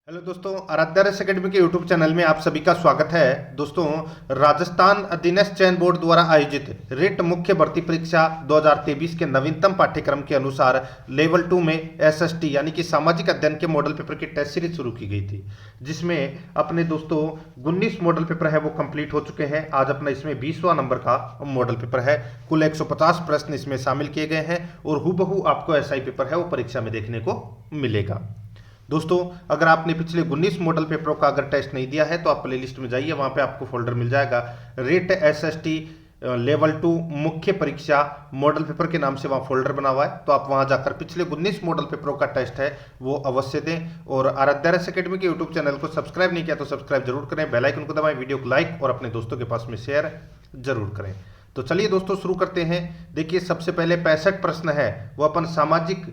Hello दोस्तों, Aaradhya race academy के YouTube channel में आप सभी का स्वागत है। दोस्तों, राजस्थान अधीनस्थ चयन बोर्ड द्वारा आयोजित रिट मुख्य भर्ती परीक्षा 2023 के नवीनतम पाठ्यक्रम के अनुसार लेवल 2 में एसएसटी यानी कि सामाजिक अध्ययन के मॉडल पेपर की टेस्ट सीरीज शुरू की गई थी, जिसमें अपने दोस्तों 19 मॉडल पेपर है वो कंप्लीट हो चुके हैं। आज अपना इसमें 20वां नंबर का मॉडल पेपर है। कुल 150 प्रश्न इसमें शामिल किए गए हैं और हूबहू आपको एसआई पेपर है वो परीक्षा में देखने को मिलेगा। दोस्तों, अगर आपने पिछले 19 मॉडल पेपरों का अगर टेस्ट नहीं दिया है तो आप प्ले लिस्ट में जाइए, वहां पे आपको फोल्डर मिल जाएगा रेट एसएसटी लेवल 2 मुख्य परीक्षा मॉडल पेपर के नाम से वहां फोल्डर बना हुआ है। तो आप वहां जाकर पिछले 19 मॉडल पेपरों का टेस्ट है वो अवश्य दें। और आराध्या रेस एकेडमी के यूट्यूब चैनल को सब्सक्राइब नहीं किया तो सब्सक्राइब जरूर करें, बेल आइकन को दबाएं, वीडियो को लाइक और अपने दोस्तों के पास में शेयर जरूर करें। तो चलिए दोस्तों शुरू करते हैं। देखिए, सबसे पहले 65 प्रश्न है वो अपन सामाजिक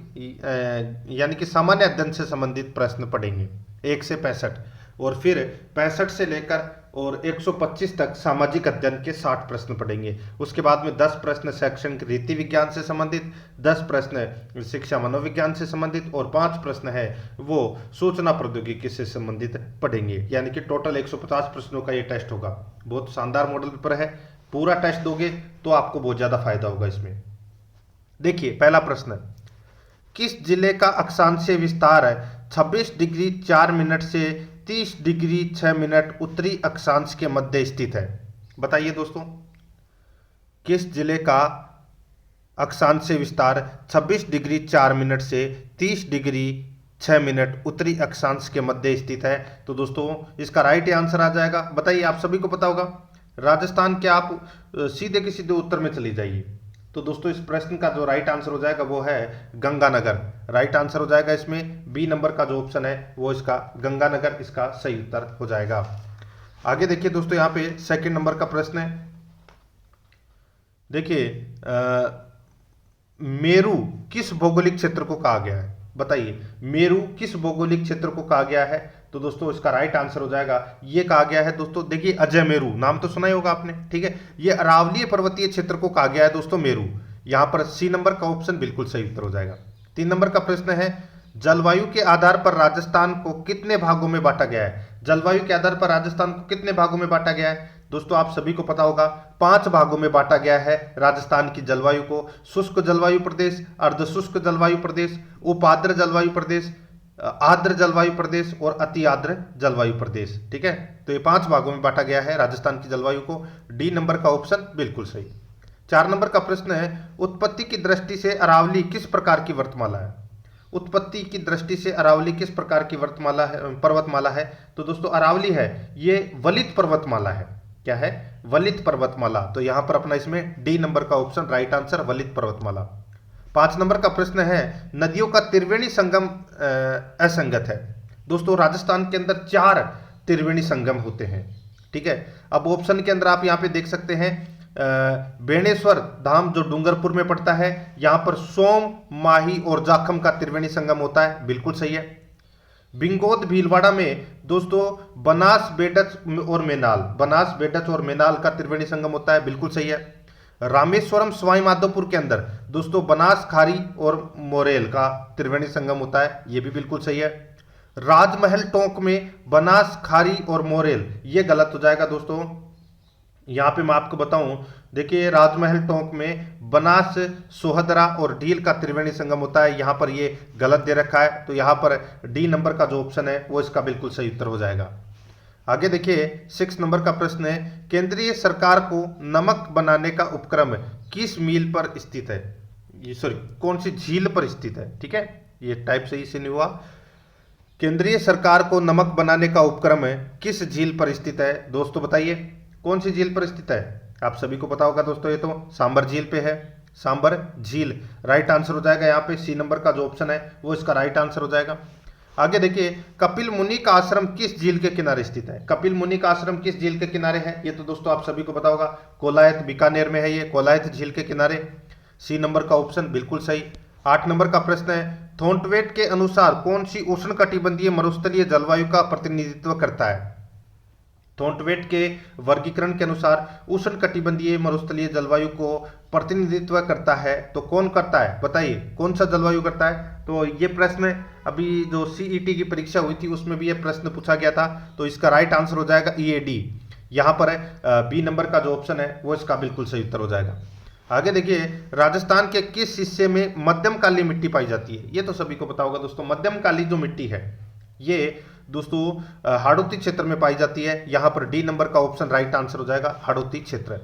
यानी कि सामान्य अध्ययन से संबंधित प्रश्न पढ़ेंगे 1 से 65, और फिर 65 से लेकर और 125 तक सामाजिक अध्ययन के 60 प्रश्न पढ़ेंगे। उसके बाद में 10 प्रश्न शैक्षणिक रीति विज्ञान से संबंधित, 10 प्रश्न शिक्षा मनोविज्ञान से संबंधित और 5 प्रश्न है वो सूचना प्रौद्योगिकी से संबंधित पढ़ेंगे। यानी कि टोटल 150 प्रश्नों का ये टेस्ट होगा। बहुत शानदार मॉडल पेपर है। पूरा टेस्ट दोगे तो आपको बहुत ज्यादा फायदा होगा इसमें। देखिए, पहला प्रश्न, किस जिले का अक्षांशीय विस्तार 26 डिग्री 4 मिनट से 30 डिग्री 6 मिनट उत्तरी अक्षांश के मध्य स्थित है? बताइए दोस्तों, किस जिले का अक्षांशीय विस्तार 26 डिग्री 4 मिनट से 30 डिग्री 6 मिनट उत्तरी अक्षांश के मध्य स्थित है? तो दोस्तों इसका राइट आंसर आ जाएगा। बताइए, आप सभी को पता होगा राजस्थान के। आप सीधे के सीधे उत्तर में चले जाइए। तो दोस्तों इस प्रश्न का जो राइट आंसर हो जाएगा वो है गंगानगर। राइट आंसर हो जाएगा इसमें बी नंबर का जो ऑप्शन है वो इसका गंगानगर इसका सही उत्तर हो जाएगा। आगे देखिए दोस्तों, यहाँ पे सेकंड नंबर का प्रश्न है। देखिए, मेरू किस भौगोलिक क्षेत्र को कहा गया है? बताइए, मेरू किस भौगोलिक क्षेत्र को कहा गया है? तो दोस्तों इसका राइट आंसर हो जाएगा, ये कहा गया है दोस्तों, देखिए अजय मेरू नाम तो सुना ही होगा आपने, ठीक है। ये अरावलीय पर्वतीय क्षेत्र को कहा गया है दोस्तों मेरू। यहां पर सी नंबर का ऑप्शन बिल्कुल सही उत्तर हो जाएगा। 3 नंबर का प्रश्न है, जलवायु के आधार पर राजस्थान को कितने भागों में बांटा गया है? जलवायु के आधार पर राजस्थान को कितने भागों में बांटा गया है? दोस्तों आप सभी को पता होगा 5 भागों में बांटा गया है राजस्थान की जलवायु को। शुष्क जलवायु प्रदेश, अर्ध शुष्क जलवायु प्रदेश, उपाद्र जलवायु प्रदेश, आर्द्र जलवायु प्रदेश और अति आर्द्र जलवायु प्रदेश, ठीक है। तो ये 5 भागों में बांटा गया है राजस्थान की जलवायु को। डी नंबर का ऑप्शन बिल्कुल सही। 4 नंबर का प्रश्न है, उत्पत्ति की दृष्टि से अरावली किस प्रकार की वर्तमाला है? उत्पत्ति की दृष्टि से अरावली किस प्रकार की वर्तमाला है, पर्वतमाला है? तो दोस्तों अरावली है ये वलित पर्वतमाला है। क्या है? वलित पर्वतमाला। तो यहां पर अपना इसमें डी नंबर का ऑप्शन राइट आंसर वलित पर्वतमाला। 5 नंबर का प्रश्न है, नदियों का त्रिवेणी संगम असंगत है। दोस्तों राजस्थान के अंदर 4 त्रिवेणी संगम होते हैं, ठीक है। अब ऑप्शन के अंदर आप यहाँ पे देख सकते हैं बेणेश्वर धाम जो डूंगरपुर में पड़ता है, यहां पर सोम, माही और जाखम का त्रिवेणी संगम होता है, बिल्कुल सही है। बिंगोद भीलवाड़ा में दोस्तों बनास बेडच और मेनाल, बनास बेडच और मेनाल का त्रिवेणी संगम होता है, बिल्कुल सही है। रामेश्वरम सवाई माधोपुर के अंदर दोस्तों बनास खारी और मोरेल का त्रिवेणी संगम होता है, यह भी बिल्कुल सही है। राजमहल टोंक में बनास खारी और मोरेल, ये गलत हो जाएगा दोस्तों। यहां पे मैं आपको बताऊं, देखिए राजमहल टोंक में बनास, सोहदरा और डील का त्रिवेणी संगम होता है, यहां पर ये गलत दे रखा है। तो यहां पर डी नंबर का जो ऑप्शन है वो इसका बिल्कुल सही उत्तर हो जाएगा। आगे देखिए 6 नंबर का प्रश्न है, केंद्रीय सरकार को नमक बनाने का उपक्रम किस मील पर स्थित है? ये सॉरी कौन सी झील पर स्थित है, ठीक है। ये टाइप सही से नहीं हुआ। केंद्रीय सरकार को नमक बनाने का उपक्रम किस झील पर स्थित है? दोस्तों बताइए कौन सी झील पर स्थित है? आप सभी को पता होगा दोस्तों, ये तो सांबर झील पे है, सांबर झील राइट आंसर हो जाएगा। यहाँ पे सी नंबर का जो ऑप्शन है वो इसका राइट आंसर हो जाएगा। आगे देखिए, कपिल मुनि का आश्रम किस झील के किनारे स्थित है? कपिल मुनि का आश्रम किस झील के किनारे है? ये तो दोस्तों आप सभी को पता होगा, कोलायत बीकानेर में है, ये कोलायत झील के किनारे। सी नंबर का ऑप्शन बिल्कुल सही। 8 नंबर का प्रश्न है, थॉर्नवेट के अनुसार कौन सी उष्णकटिबंधीय मरुस्थलीय जलवायु का प्रतिनिधित्व करता है? थॉर्नवेट के वर्गीकरण के अनुसार उष्णकटिबंधीय मरुस्थलीय जलवायु को प्रतिनिधित्व करता है, तो कौन करता है बताइए, कौन सा जलवायु करता है? तो ये प्रश्न अभी जो सीईटी की परीक्षा हुई थी उसमें भी ये प्रश्न पूछा गया था, तो इसका राइट आंसर हो जाएगा ईएडी। यहाँ पर बी नंबर का जो ऑप्शन है वो इसका बिल्कुल सही उत्तर हो जाएगा। आगे देखिए, राजस्थान के किस हिस्से में मध्यम काली मिट्टी पाई जाती है? ये तो सभी को पता होगा दोस्तों, मध्यम काली जो मिट्टी है ये दोस्तों हाड़ौती क्षेत्र में पाई जाती है। यहां पर डी नंबर का ऑप्शन राइट आंसर हो जाएगा, हाड़ौती क्षेत्र।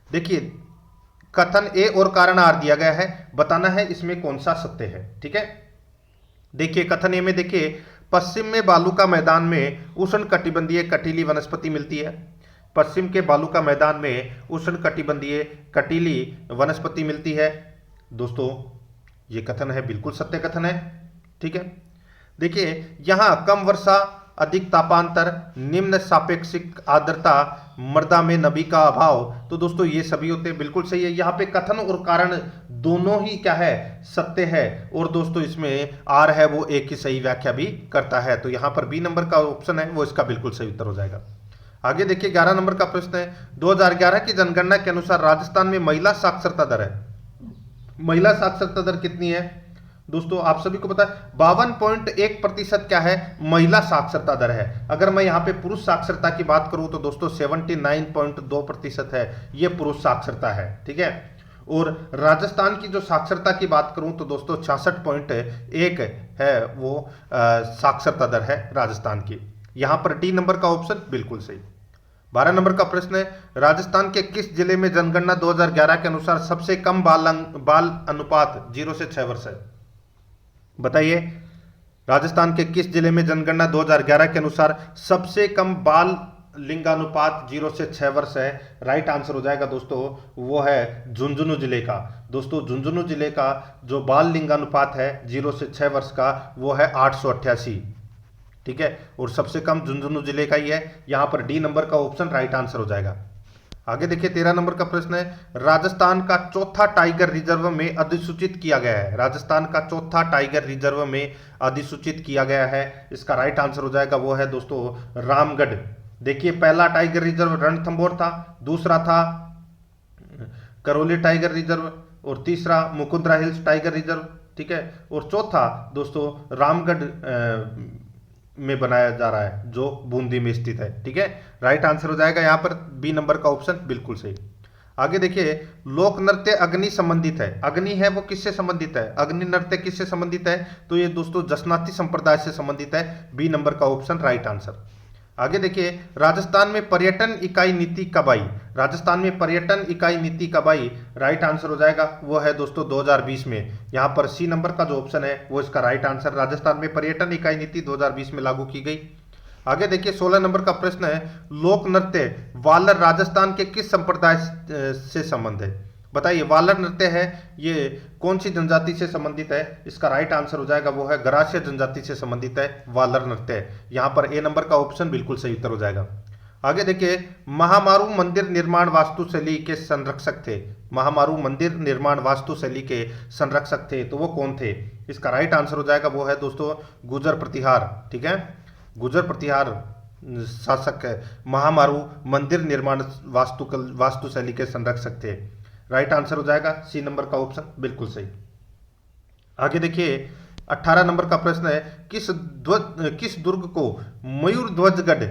देखिए, कथन ए और कारण आर दिया गया है, बताना है इसमें कौन सा सत्य है। ठीक है, देखिए कथन ए में देखिए, पश्चिम में बालू का मैदान में उष्ण कटिबंधीय कटीली वनस्पति मिलती है। पश्चिम के बालू का मैदान में उष्ण कटिबंधीय कटीली वनस्पति मिलती है। दोस्तों ये कथन है, बिल्कुल सत्य कथन है। ठीक है, देखिए यहां कम वर्षा, अधिक तापांतर, निम्न सापेक्षिक आर्द्रता, मृदा में नमी का अभाव, तो दोस्तों ये सभी होते हैं, बिल्कुल सही है। यहाँ पे कथन और कारण दोनों ही क्या है, सत्य है। और दोस्तों इसमें आर है वो एक ही सही व्याख्या भी करता है, तो यहाँ पर बी नंबर का ऑप्शन है वो इसका बिल्कुल सही उत्तर हो जाएगा। आगे देखिए 11 नंबर का प्रश्न है, 2011 की जनगणना के अनुसार राजस्थान में महिला साक्षरता दर है। महिला साक्षरता दर कितनी है दोस्तों? आप सभी को पता है 52.1% क्या है, महिला साक्षरता दर है। अगर मैं यहाँ पे पुरुष साक्षरता की बात करूं तो दोस्तों 79.2% है, ये पुरुष साक्षरता है। ठीक है, और राजस्थान की जो साक्षरता की बात करूं तो दोस्तों 66.1 है वो साक्षरता दर है राजस्थान की। यहां पर डी नंबर का ऑप्शन बिल्कुल सही। 12 नंबर का प्रश्न है, राजस्थान के किस जिले में जनगणना 2011 के अनुसार सबसे कम बाल अनुपात 0 से 6 वर्ष है? बताइए, राजस्थान के किस जिले में जनगणना 2011 के अनुसार सबसे कम बाल लिंगानुपात 0 से 6 वर्ष है? राइट आंसर हो जाएगा दोस्तों, वो है झुंझुनू जिले का। दोस्तों झुंझुनू जिले का जो बाल लिंगानुपात है 0 से 6 वर्ष का वो है 888। ठीक है, और सबसे कम झुंझुनू जिले का ही है। यहां पर डी नंबर का ऑप्शन राइट आंसर हो जाएगा। आगे देखिए 13 नंबर का प्रश्न है, राजस्थान का चौथा टाइगर रिजर्व में अधिसूचित किया गया है। राजस्थान का चौथा टाइगर रिजर्व में अधिसूचित किया गया है, इसका राइट आंसर हो जाएगा वो है दोस्तों रामगढ़। देखिए पहला टाइगर रिजर्व रणथंभौर था, दूसरा था करौली टाइगर रिजर्व, और तीसरा मुकुंदरा हिल्स टाइगर रिजर्व। ठीक है, और चौथा दोस्तों रामगढ़ में बनाया जा रहा है जो बूंदी में स्थित है। ठीक है, राइट आंसर हो जाएगा यहाँ पर बी नंबर का ऑप्शन बिल्कुल सही। आगे देखिए, लोक नृत्य अग्नि संबंधित है। अग्नि है वो किससे संबंधित है? अग्नि नृत्य किससे संबंधित है? तो ये दोस्तों जसनाती संप्रदाय से संबंधित है। बी नंबर का ऑप्शन राइट आंसर। आगे देखिए, राजस्थान में पर्यटन इकाई नीति कब आई? राजस्थान में पर्यटन इकाई नीति कब आई? राइट आंसर हो जाएगा वो है दोस्तों 2020 में। यहाँ पर सी नंबर का जो ऑप्शन है वो इसका राइट आंसर, राजस्थान में पर्यटन इकाई नीति 2020 में लागू की गई। आगे देखिए 16 नंबर का प्रश्न है, लोक नृत्य वालर राजस्थान के किस संप्रदाय से संबंध है? बताइए, वालर नृत्य है ये कौन सी जनजाति से संबंधित है? इसका राइट आंसर हो जाएगा वो है गरासिया जनजाति से संबंधित है वालर नृत्य। यहाँ पर ए नंबर का ऑप्शन बिल्कुल सही उत्तर हो जाएगा। आगे देखिए, महामारू मंदिर निर्माण वास्तुशैली के संरक्षक थे। महामारू मंदिर निर्माण वास्तुशैली के संरक्षक थे, तो वो कौन थे? इसका राइट आंसर हो जाएगा वो है दोस्तों गुर्जर प्रतिहार। ठीक है, गुर्जर प्रतिहार शासक महामारू मंदिर निर्माण वास्तुशैली के संरक्षक थे। राइट आंसर हो जाएगा सी नंबर का ऑप्शन बिल्कुल सही। आगे देखिए 18 नंबर का प्रश्न है, किस दुर्ग को मयूर ध्वजगढ़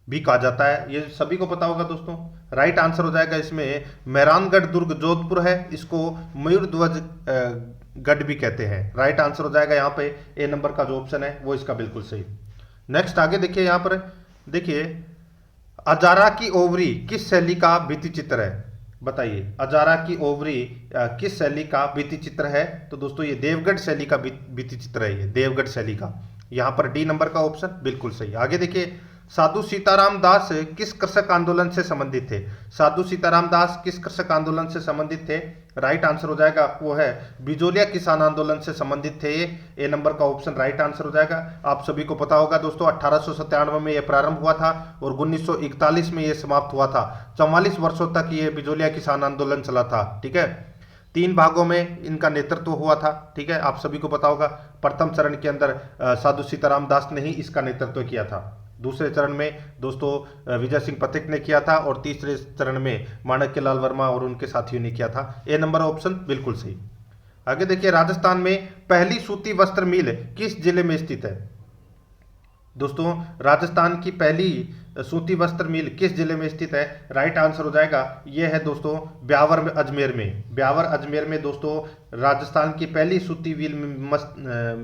भी कहा जाता है? ये सभी को पता होगा दोस्तों। राइट आंसर हो जाएगा इसमें मेहरानगढ़ दुर्ग जोधपुर है, इसको मयूर ध्वज गढ़ भी कहते हैं। राइट आंसर हो जाएगा यहाँ पे ए नंबर का जो ऑप्शन है वो इसका बिल्कुल सही। नेक्स्ट आगे देखिए, यहाँ पर देखिए अजारा की ओवरी किस शैली का भित्ति चित्र है? बताइए, अजारा की ओवरी किस शैली का भित्ति चित्र है? तो दोस्तों ये देवगढ़ शैली का भित्ति चित्र है, ये देवगढ़ शैली का। यहाँ पर डी नंबर का ऑप्शन बिल्कुल सही। आगे देखिए, साधु सीताराम दास किस कृषक आंदोलन से संबंधित थे? साधु सीताराम दास किस कृषक आंदोलन से संबंधित थे? राइट आंसर हो जाएगा वो है बिजोलिया किसान आंदोलन से संबंधित थे। ए नंबर का ऑप्शन राइट आंसर हो जाएगा। आप सभी को पता होगा दोस्तों 1897 में यह प्रारंभ हुआ था और 1941 में यह समाप्त हुआ था। 44 वर्षों तक ये बिजोलिया किसान आंदोलन चला था। ठीक है, 3 भागों में इनका नेतृत्व हुआ था। ठीक है, आप सभी को पता होगा प्रथम चरण के अंदर साधु सीताराम दास ने ही इसका नेतृत्व किया था। दूसरे चरण में दोस्तों विजय सिंह पथिक ने किया था और तीसरे चरण में माणक्य लाल वर्मा और उनके साथियों ने किया था। ए नंबर ऑप्शन बिल्कुल सही। आगे देखिए, राजस्थान में पहली सूती वस्त्र मिल किस जिले में स्थित है? दोस्तों राजस्थान की पहली सूती वस्त्र मिल किस जिले में स्थित है? राइट आंसर हो जाएगा ये है दोस्तों ब्यावर में, अजमेर में। ब्यावर अजमेर में दोस्तों राजस्थान की पहली सूती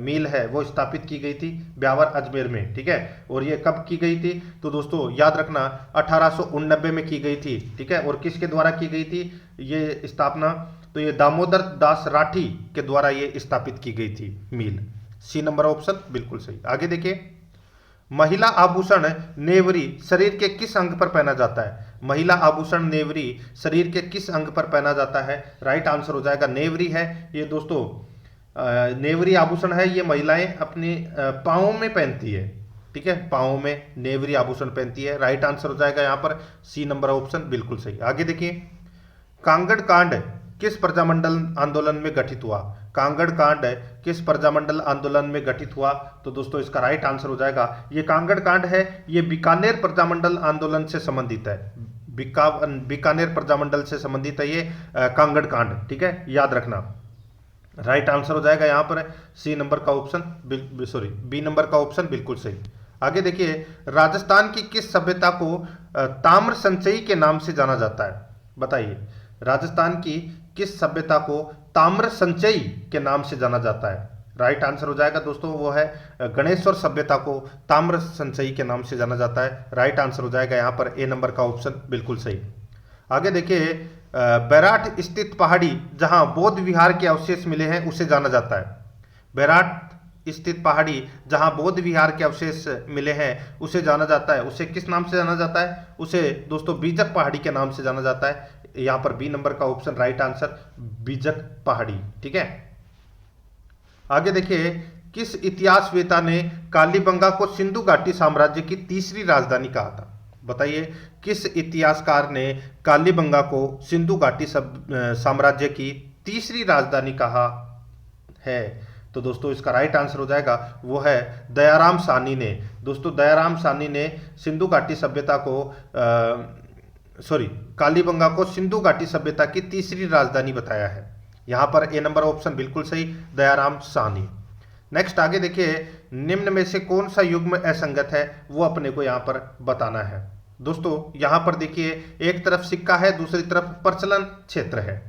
मिल है वो स्थापित की गई थी ब्यावर अजमेर में, ठीक है। और ये कब की गई थी? तो दोस्तों याद रखना 1889 में की गई थी, ठीक है। और किसके द्वारा की गई थी ये स्थापना? तो ये दामोदर दास राठी के द्वारा ये स्थापित की गई थी मिल। सी नंबर ऑप्शन बिल्कुल सही। आगे देखिए, महिला आभूषण नेवरी शरीर के किस अंग पर पहना जाता है? महिला आभूषण नेवरी शरीर के किस अंग पर पहना जाता है? राइट आंसर हो जाएगा नेवरी है ये दोस्तों। नेवरी आभूषण है ये महिलाएं अपने पाँव में पहनती है, ठीक है, पाँव में नेवरी आभूषण पहनती है। राइट आंसर हो जाएगा यहाँ पर सी नंबर ऑप्शन बिल्कुल सही। आगे देखिए, कांगड़ कांड किस प्रजामंडल आंदोलन में गठित हुआ? कांगड़ कांड किस प्रजामंडल आंदोलन में गठित हुआ? तो दोस्तों इसका राइट आंसर हो जाएगा ये कांगड़ कांड है ये बीकानेर प्रजामंडल आंदोलन से संबंधित है। बीकानेर प्रजामंडल से संबंधित है ये कांगड़ कांड, ठीक है, याद रखना। राइट आंसर हो जाएगा यहाँ पर सी नंबर का ऑप्शन, सॉरी बी नंबर का ऑप्शन बिल्कुल सही। आगे देखिए, राजस्थान की किस सभ्यता को ताम्र संचयी के नाम से जाना जाता है? बताइए, राजस्थान की किस सभ्यता को ताम्र संचयी के नाम से जाना जाता है? राइट आंसर हो जाएगा दोस्तों वो है गणेश्वर सभ्यता को ताम्र संचयी के नाम से जाना जाता है। राइट आंसर हो जाएगा यहाँ पर ए नंबर का ऑप्शन बिल्कुल सही। आगे देखिए, बैराठ स्थित पहाड़ी जहां बौद्ध विहार के अवशेष मिले हैं उसे जाना जाता है। बैराठ स्थित पहाड़ी जहां बौद्ध विहार के अवशेष मिले हैं उसे जाना जाता है, उसे किस नाम से जाना जाता है? उसे दोस्तों बीजक पहाड़ी के नाम से जाना जाता है। यहां पर बी नंबर का ऑप्शन राइट आंसर बीजक पहाड़ी, ठीक है। आगे देखिए, किस इतिहासवेता ने कालीबंगा को सिंधु घाटी साम्राज्य की तीसरी राजधानी कहा था? बताइए, किस इतिहासकार ने कालीबंगा को सिंधु घाटी साम्राज्य की तीसरी राजधानी कहा है? तो दोस्तों इसका राइट आंसर हो जाएगा वो है दयाराम साहनी ने। दोस्तों दयाराम साहनी ने सिंधु घाटी सभ्यता को कालीबंगा को सिंधु घाटी सभ्यता की तीसरी राजधानी बताया है। यहां पर ए नंबर ऑप्शन बिल्कुल सही, दयाराम साहनी। नेक्स्ट आगे देखिए, निम्न में से कौन सा युग्म असंगत है वो अपने को यहां पर बताना है। दोस्तों यहां पर देखिए, एक तरफ सिक्का है दूसरी तरफ प्रचलन क्षेत्र है।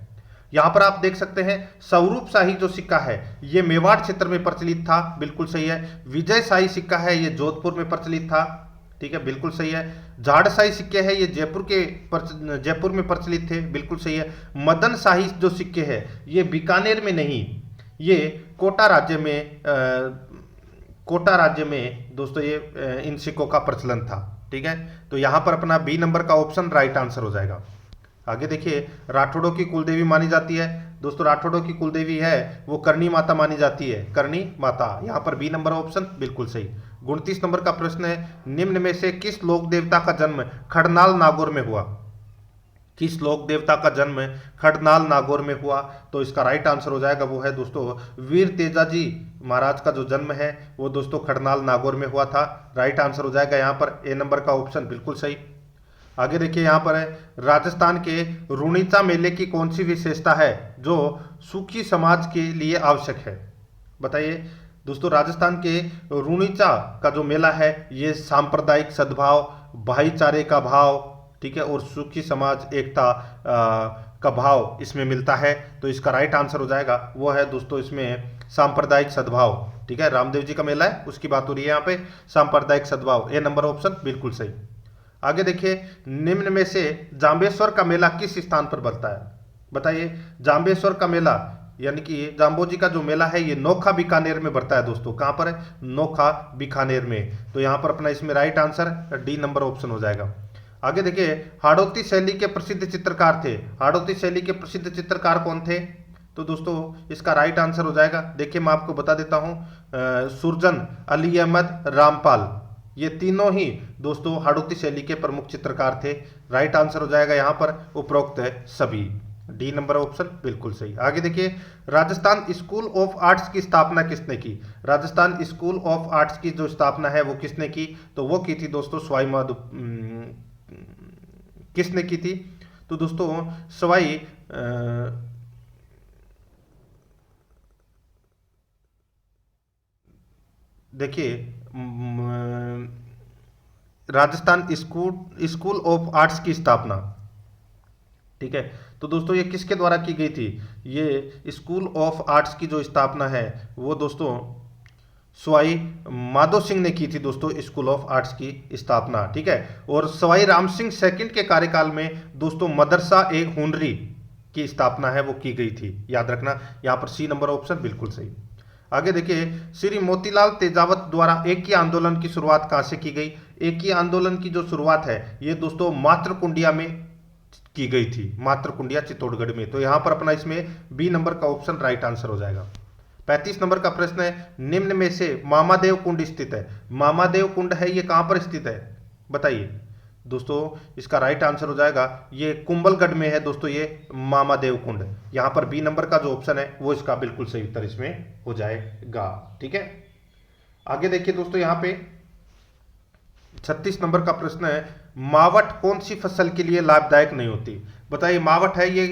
यहां पर आप देख सकते हैं स्वरूप शाही जो सिक्का है ये मेवाड़ क्षेत्र में प्रचलित था, बिल्कुल सही है। विजय शाही सिक्का है ये जोधपुर में प्रचलित था, ठीक है, बिल्कुल सही है। झाड़ शाही सिक्के हैं ये जयपुर में प्रचलित थे, बिल्कुल सही है। मदन शाही जो सिक्के हैं ये बीकानेर में नहीं, ये कोटा राज्य में दोस्तों ये इन सिक्कों का प्रचलन था, ठीक है। तो यहां पर अपना बी नंबर का ऑप्शन राइट आंसर हो जाएगा। आगे देखिए, राठौड़ों की कुलदेवी मानी जाती है। दोस्तों राठौड़ों की कुलदेवी है वो करणी माता मानी जाती है, करणी माता। यहाँ पर बी नंबर ऑप्शन बिल्कुल सही। 29 नंबर का प्रश्न है, निम्न में से किस लोक देवता का जन्म खड़नाल नागौर में हुआ? किस लोक देवता का जन्म खड़नाल नागौर में हुआ? तो इसका राइट आंसर हो जाएगा वो है दोस्तों वीर तेजाजी महाराज का जो जन्म है वो दोस्तों खड़नाल नागौर में हुआ था। राइट आंसर हो जाएगा यहाँ पर ए नंबर का ऑप्शन बिल्कुल सही। आगे देखिए, यहाँ पर है राजस्थान के रूणीचा मेले की कौन सी विशेषता है जो सुखी समाज के लिए आवश्यक है? बताइए दोस्तों, राजस्थान के रूणीचा का जो मेला है ये सांप्रदायिक सद्भाव, भाईचारे का भाव, ठीक है, और सुखी समाज एकता का भाव इसमें मिलता है। तो इसका राइट आंसर हो जाएगा वो है दोस्तों इसमें सांप्रदायिक सद्भाव, ठीक है। रामदेव जी का मेला है उसकी बात हो रही है यहाँ पे, सांप्रदायिक सद्भाव, ए नंबर ऑप्शन बिल्कुल सही। आगे देखिए, निम्न में से जांबेश्वर का मेला किस स्थान पर बनता है? बताइए, जांबेश्वर का मेला यानी कि जाम्बोजी का जो मेला है ये नोखा बीकानेर में बढ़ता है दोस्तों। कहां पर है? नोखा बीकानेर में। तो यहां पर अपना इसमें right answer D number option हो जाएगा। आगे देखिए, हाड़ौती शैली के प्रसिद्ध चित्रकार थे। हाड़ौती शैली के प्रसिद्ध चित्रकार कौन थे? तो दोस्तों इसका राइट आंसर हो जाएगा, देखिए मैं आपको बता देता हूं, सुरजन, अली अहमद, रामपाल, ये तीनों ही दोस्तों हाड़ौती शैली के प्रमुख चित्रकार थे। राइट आंसर हो जाएगा यहाँ पर उपरोक्त सभी। डी नंबर ऑप्शन बिल्कुल सही। आगे देखिए, राजस्थान स्कूल ऑफ आर्ट्स की स्थापना किसने की? राजस्थान स्कूल ऑफ आर्ट्स की जो स्थापना है वो किसने की? तो वो की थी दोस्तों सवाई किसने की थी? तो दोस्तों सवाई देखिए, Rajasthan school school of arts की स्थापना, ठीक है, तो दोस्तों ये किसके द्वारा की गई थी? ये स्कूल ऑफ आर्ट्स की जो स्थापना है वो दोस्तों सवाई माधो सिंह ने की थी दोस्तों, स्कूल ऑफ आर्ट्स की स्थापना, ठीक है। और सवाई राम सिंह सेकंड के कार्यकाल में दोस्तों मदरसा ए हुनरी की स्थापना है वो की गई थी, याद रखना। यहां पर सी नंबर ऑप्शन बिल्कुल सही। आगे देखिए, श्री मोतीलाल तेजावत द्वारा एक ही आंदोलन की शुरुआत कहां से की गई? एक ही आंदोलन की जो शुरुआत है ये दोस्तों मातृकुंडिया में की गई थी, मातृकुंडिया चित्तौड़गढ़ में। तो यहां पर अपना इसमें बी नंबर का ऑप्शन राइट आंसर हो जाएगा। 35 नंबर का प्रश्न है, निम्न में से मामादेव कुंड स्थित है? मामादेव कुंड है ये कहां पर स्थित है बताइए दोस्तों? इसका राइट आंसर हो जाएगा ये कुंभलगढ़ में है दोस्तों, ये मामादेव कुंड। यहां पर बी नंबर का जो ऑप्शन है वो इसका बिल्कुल सही उत्तर इसमें हो जाएगा, ठीक है। आगे देखिए दोस्तों, यहां पे 36 नंबर का प्रश्न है, मावट कौन सी फसल के लिए लाभदायक नहीं होती? बताइए, मावट है ये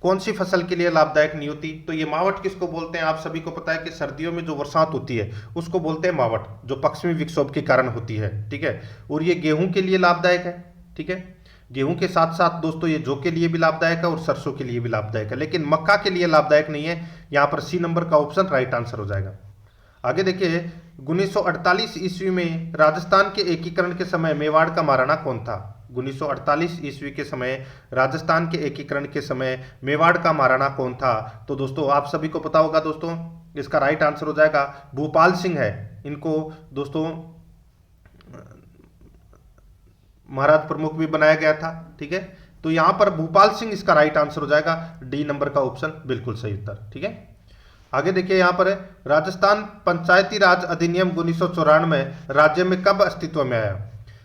कौन सी फसल के लिए लाभदायक नहीं होती? तो ये मावट किसको बोलते हैं? आप सभी को पता है कि सर्दियों में जो बरसात होती है उसको बोलते हैं मावट, जो पश्चिमी विक्षोभ के कारण होती है, ठीक है। और ये गेहूं के लिए लाभदायक है, ठीक है। गेहूं के साथ साथ दोस्तों ये जौ के लिए भी लाभदायक है और सरसों के लिए भी लाभदायक है, लेकिन मक्का के लिए लाभदायक नहीं है। यहां पर सी नंबर का ऑप्शन राइट आंसर हो जाएगा। आगे देखिए, 1948 ईस्वी में राजस्थान के एकीकरण के समय मेवाड़ का महाराणा कौन था? 1948 ईस्वी के समय राजस्थान के एकीकरण के समय मेवाड़ का महाराणा कौन था? तो दोस्तों आप सभी को पता होगा दोस्तों, इसका राइट आंसर हो जाएगा भूपाल सिंह है। इनको दोस्तों महाराज प्रमुख भी बनाया गया था, ठीक है। तो यहां पर भूपाल सिंह इसका राइट आंसर हो जाएगा, डी नंबर का ऑप्शन बिल्कुल सही उत्तर, ठीक है। आगे देखिए, यहां पर है, राजस्थान पंचायती राज अधिनियम 1994 राज्य में कब अस्तित्व में आया?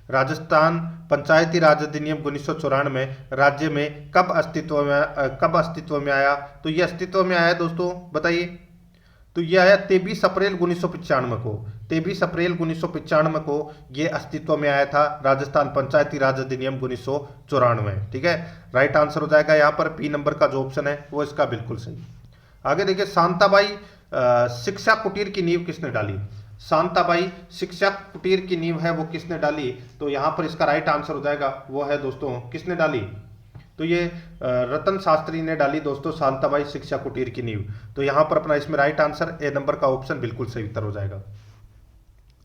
राजस्थान पंचायती राज अधिनियम 1994 राज्य में कब अस्तित्व में आया? तो ये अस्तित्व में आया दोस्तों बताइए। तो ये आया 23 अप्रैल 1995 को। 23 अप्रैल 1995 को ये अस्तित्व में आया था, राजस्थान पंचायती राज अधिनियम 1994, ठीक है। राइट आंसर हो जाएगा यहाँ पर बी नंबर का जो ऑप्शन है वो इसका बिल्कुल सही। आगे देखिए, शांताबाई शिक्षा कुटीर की नींव किसने डाली? शांताबाई शिक्षा कुटीर की नींव है वो किसने डाली? तो यहां पर इसका राइट आंसर हो जाएगा वो है दोस्तों, किसने डाली? तो ये रतन शास्त्री ने डाली दोस्तों, शांताबाई शिक्षा कुटीर की नींव। तो यहां पर अपना इसमें राइट आंसर ए नंबर का ऑप्शन बिल्कुल सही उत्तर हो जाएगा।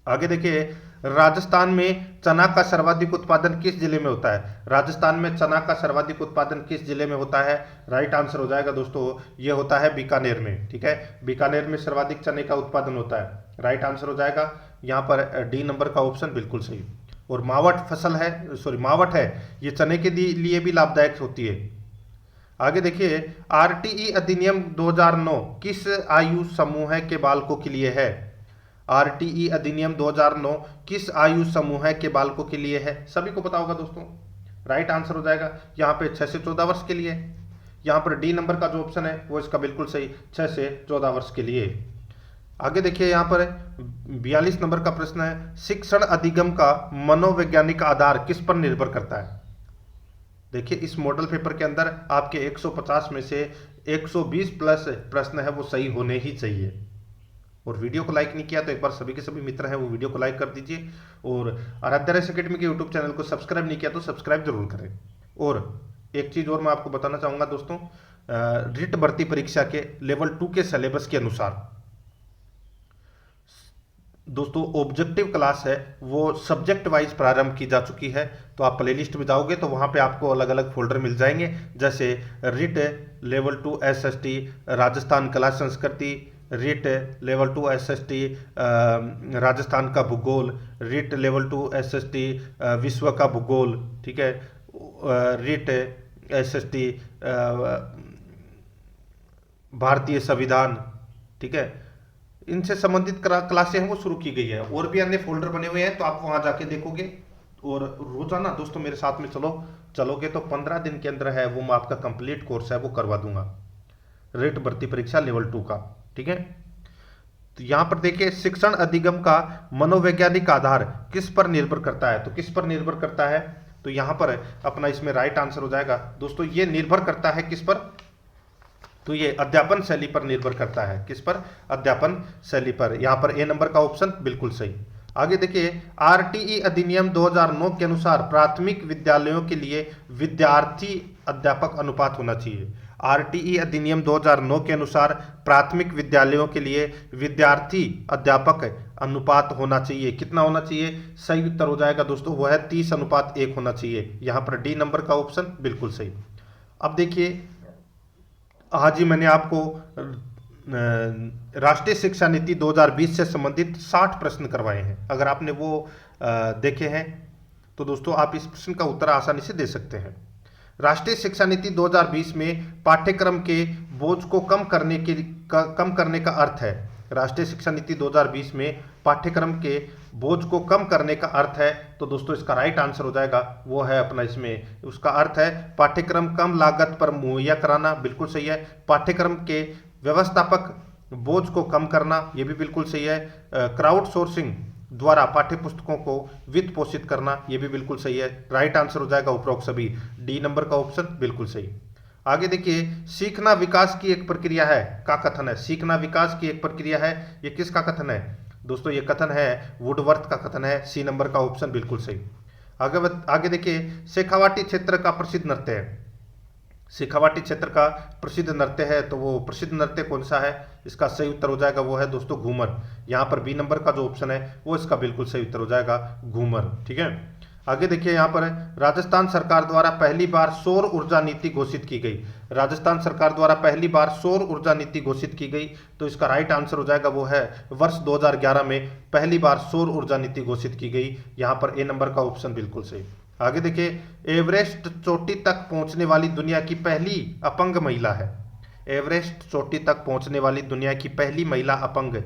आगे देखिए, राजस्थान में चना का सर्वाधिक उत्पादन किस जिले में होता है? राजस्थान में चना का सर्वाधिक उत्पादन किस जिले में होता है? राइट आंसर हो जाएगा दोस्तों, ये होता है बीकानेर में, ठीक है। बीकानेर में सर्वाधिक चने का उत्पादन होता है, राइट आंसर हो जाएगा यहाँ पर डी नंबर का ऑप्शन बिल्कुल सही। और मावट फसल है, सॉरी मावट है, ये चने के लिए भी लाभदायक होती है। आगे देखिए, आरटीई अधिनियम 2009 किस आयु समूह के बालकों के लिए है? आरटीई अधिनियम 2009 किस आयु समूह के बालकों के लिए है? सभी को पता होगा दोस्तों, राइट आंसर हो जाएगा यहाँ पे 6 से 14 वर्ष के लिए। यहाँ पर डी नंबर का जो ऑप्शन है वो इसका बिल्कुल सही, 6 से 14 वर्ष के लिए। आगे देखिए, यहाँ पर 42 नंबर का प्रश्न है, शिक्षण अधिगम का मनोवैज्ञानिक आधार किस पर निर्भर करता है? देखिए, इस मॉडल पेपर के अंदर आपके 150 में से 120 प्लस प्रश्न है वो सही होने ही चाहिए। और वीडियो को लाइक नहीं किया तो एक बार सभी के सभी मित्र हैं वो वीडियो को लाइक कर दीजिए, और आराध्या रेस अकेडमी के यूट्यूब चैनल को सब्सक्राइब नहीं किया तो सब्सक्राइब जरूर करें। और एक चीज़ और मैं आपको बताना चाहूँगा दोस्तों, रिट भर्ती परीक्षा के लेवल 2 के सिलेबस के अनुसार दोस्तों ऑब्जेक्टिव क्लास है वो सब्जेक्ट वाइज प्रारंभ की जा चुकी है। तो आप प्लेलिस्ट में जाओगे तो वहाँ पे आपको अलग अलग फोल्डर मिल जाएंगे, जैसे रिट लेवल 2 एसएसटी राजस्थान कला संस्कृति, रिट लेवल 2 एसएसटी राजस्थान का भूगोल, रिट लेवल 2 एसएसटी विश्व का भूगोल, ठीक है, रिट एसएसटी भारतीय संविधान, ठीक है। इनसे संबंधित क्लासें हैं वो शुरू की गई है, और भी अन्य फोल्डर बने हुए हैं तो आप वहां जाके देखोगे और रोजाना दोस्तों मेरे साथ में चलोगे तो 15 दिन के अंदर है वो मैं आपका कंप्लीट कोर्स है वो करवा दूंगा, रेट भर्ती परीक्षा लेवल 2 का। ठीक है, तो यहां पर देखिए शिक्षण अधिगम का मनोवैज्ञानिक आधार किस पर निर्भर करता है, तो किस पर निर्भर करता है, तो यहां पर अपना इसमें राइट आंसर हो जाएगा दोस्तों, ये निर्भर करता है किस पर, तो ये अध्यापन शैली पर निर्भर करता है, किस पर, अध्यापन शैली पर। यहां पर ए नंबर का ऑप्शन बिल्कुल सही। आगे देखिए आरटीई अधिनियम 2009 के अनुसार प्राथमिक विद्यालयों के लिए विद्यार्थी अध्यापक अनुपात होना चाहिए। आरटीई अधिनियम 2009 के अनुसार प्राथमिक विद्यालयों के लिए विद्यार्थी अध्यापक अनुपात होना चाहिए, कितना होना चाहिए, सही उत्तर हो जाएगा दोस्तों वो है 30:1 होना चाहिए। यहां पर डी नंबर का ऑप्शन बिल्कुल सही। अब देखिए आज ही मैंने आपको राष्ट्रीय शिक्षा नीति 2020 से संबंधित 60 प्रश्न करवाए हैं, अगर आपने वो देखे हैं तो दोस्तों आप इस प्रश्न का उत्तर आसानी से दे सकते हैं। राष्ट्रीय शिक्षा नीति 2020 में पाठ्यक्रम के बोझ को कम करने का अर्थ है। राष्ट्रीय शिक्षा नीति 2020 में पाठ्यक्रम के बोझ को कम करने का अर्थ है, तो दोस्तों इसका राइट आंसर हो जाएगा वो है अपना इसमें, उसका अर्थ है पाठ्यक्रम कम लागत पर मुहैया कराना, बिल्कुल सही है। पाठ्यक्रम के व्यवस्थापक बोझ को कम करना, ये भी बिल्कुल सही है। क्राउड सोर्सिंग द्वारा पाठ्य पुस्तकों को वित्त पोषित करना, ये भी बिल्कुल सही है। राइट आंसर हो जाएगा उपरोक्त सभी, डी नंबर का ऑप्शन बिल्कुल सही। आगे देखिए सीखना विकास की एक प्रक्रिया है का कथन है, सीखना विकास की एक प्रक्रिया है, ये किसका कथन है दोस्तों, ये कथन है वुडवर्थ का कथन है, सी नंबर का ऑप्शन बिल्कुल सही। आगे देखिए शेखावाटी क्षेत्र का प्रसिद्ध नृत्य है, शेखावाटी क्षेत्र का प्रसिद्ध नृत्य है, तो वो प्रसिद्ध नृत्य कौन सा है, इसका सही उत्तर हो जाएगा वो है दोस्तों घूमर। यहाँ पर बी नंबर का जो ऑप्शन है वो इसका बिल्कुल सही उत्तर हो जाएगा घूमर। ठीक है, आगे देखिए यहाँ पर राजस्थान सरकार द्वारा पहली बार सौर ऊर्जा नीति घोषित की गई, राजस्थान सरकार द्वारा पहली बार सौर ऊर्जा नीति घोषित की गई, तो इसका राइट आंसर हो जाएगा वो है वर्ष 2011 में पहली बार सौर ऊर्जा नीति घोषित की गई। यहाँ पर ए नंबर का ऑप्शन बिल्कुल सही। आगे देखिए एवरेस्ट चोटी तक पहुंचने वाली दुनिया की पहली अपंग महिला है, एवरेस्ट चोटी तक पहुंचने वाली दुनिया की पहली महिला अपंग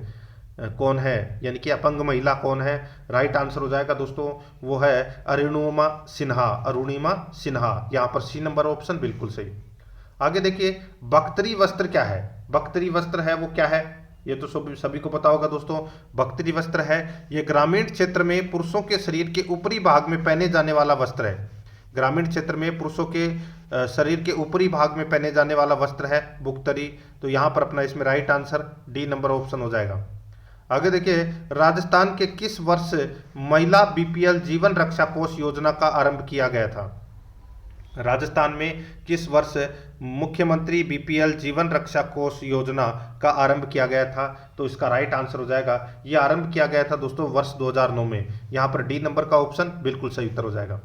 कौन है, यानी कि अपंग महिला कौन है, राइट आंसर हो जाएगा दोस्तों वो है अरुणिमा सिन्हा, अरुणिमा सिन्हा। यहाँ पर सी नंबर ऑप्शन बिल्कुल सही। आगे देखिए बख्तरी वस्त्र क्या है, बख्तरी वस्त्र है वो क्या है, ये तो सभी को पता होगा दोस्तों। बख्तरी वस्त्र है ये ग्रामीण क्षेत्र में पुरुषों के शरीर के ऊपरी भाग में पहने जाने वाला वस्त्र है, ग्रामीण क्षेत्र में पुरुषों के शरीर के ऊपरी भाग में पहने जाने वाला वस्त्र है बुख्तरी, तो यहाँ पर अपना इसमें right answer D number option हो जाएगा। आगे देखिए राजस्थान के किस वर्ष महिला बीपीएल जीवन रक्षा कोष योजना का आरंभ किया गया था, राजस्थान में किस वर्ष मुख्यमंत्री बीपीएल जीवन रक्षा कोष योजना का आरंभ किया गया था, तो इसका राइट आंसर हो जाएगा यह आरंभ किया गया था दोस्तों वर्ष 2009 में। यहाँ पर डी नंबर का ऑप्शन बिल्कुल सही उत्तर हो जाएगा।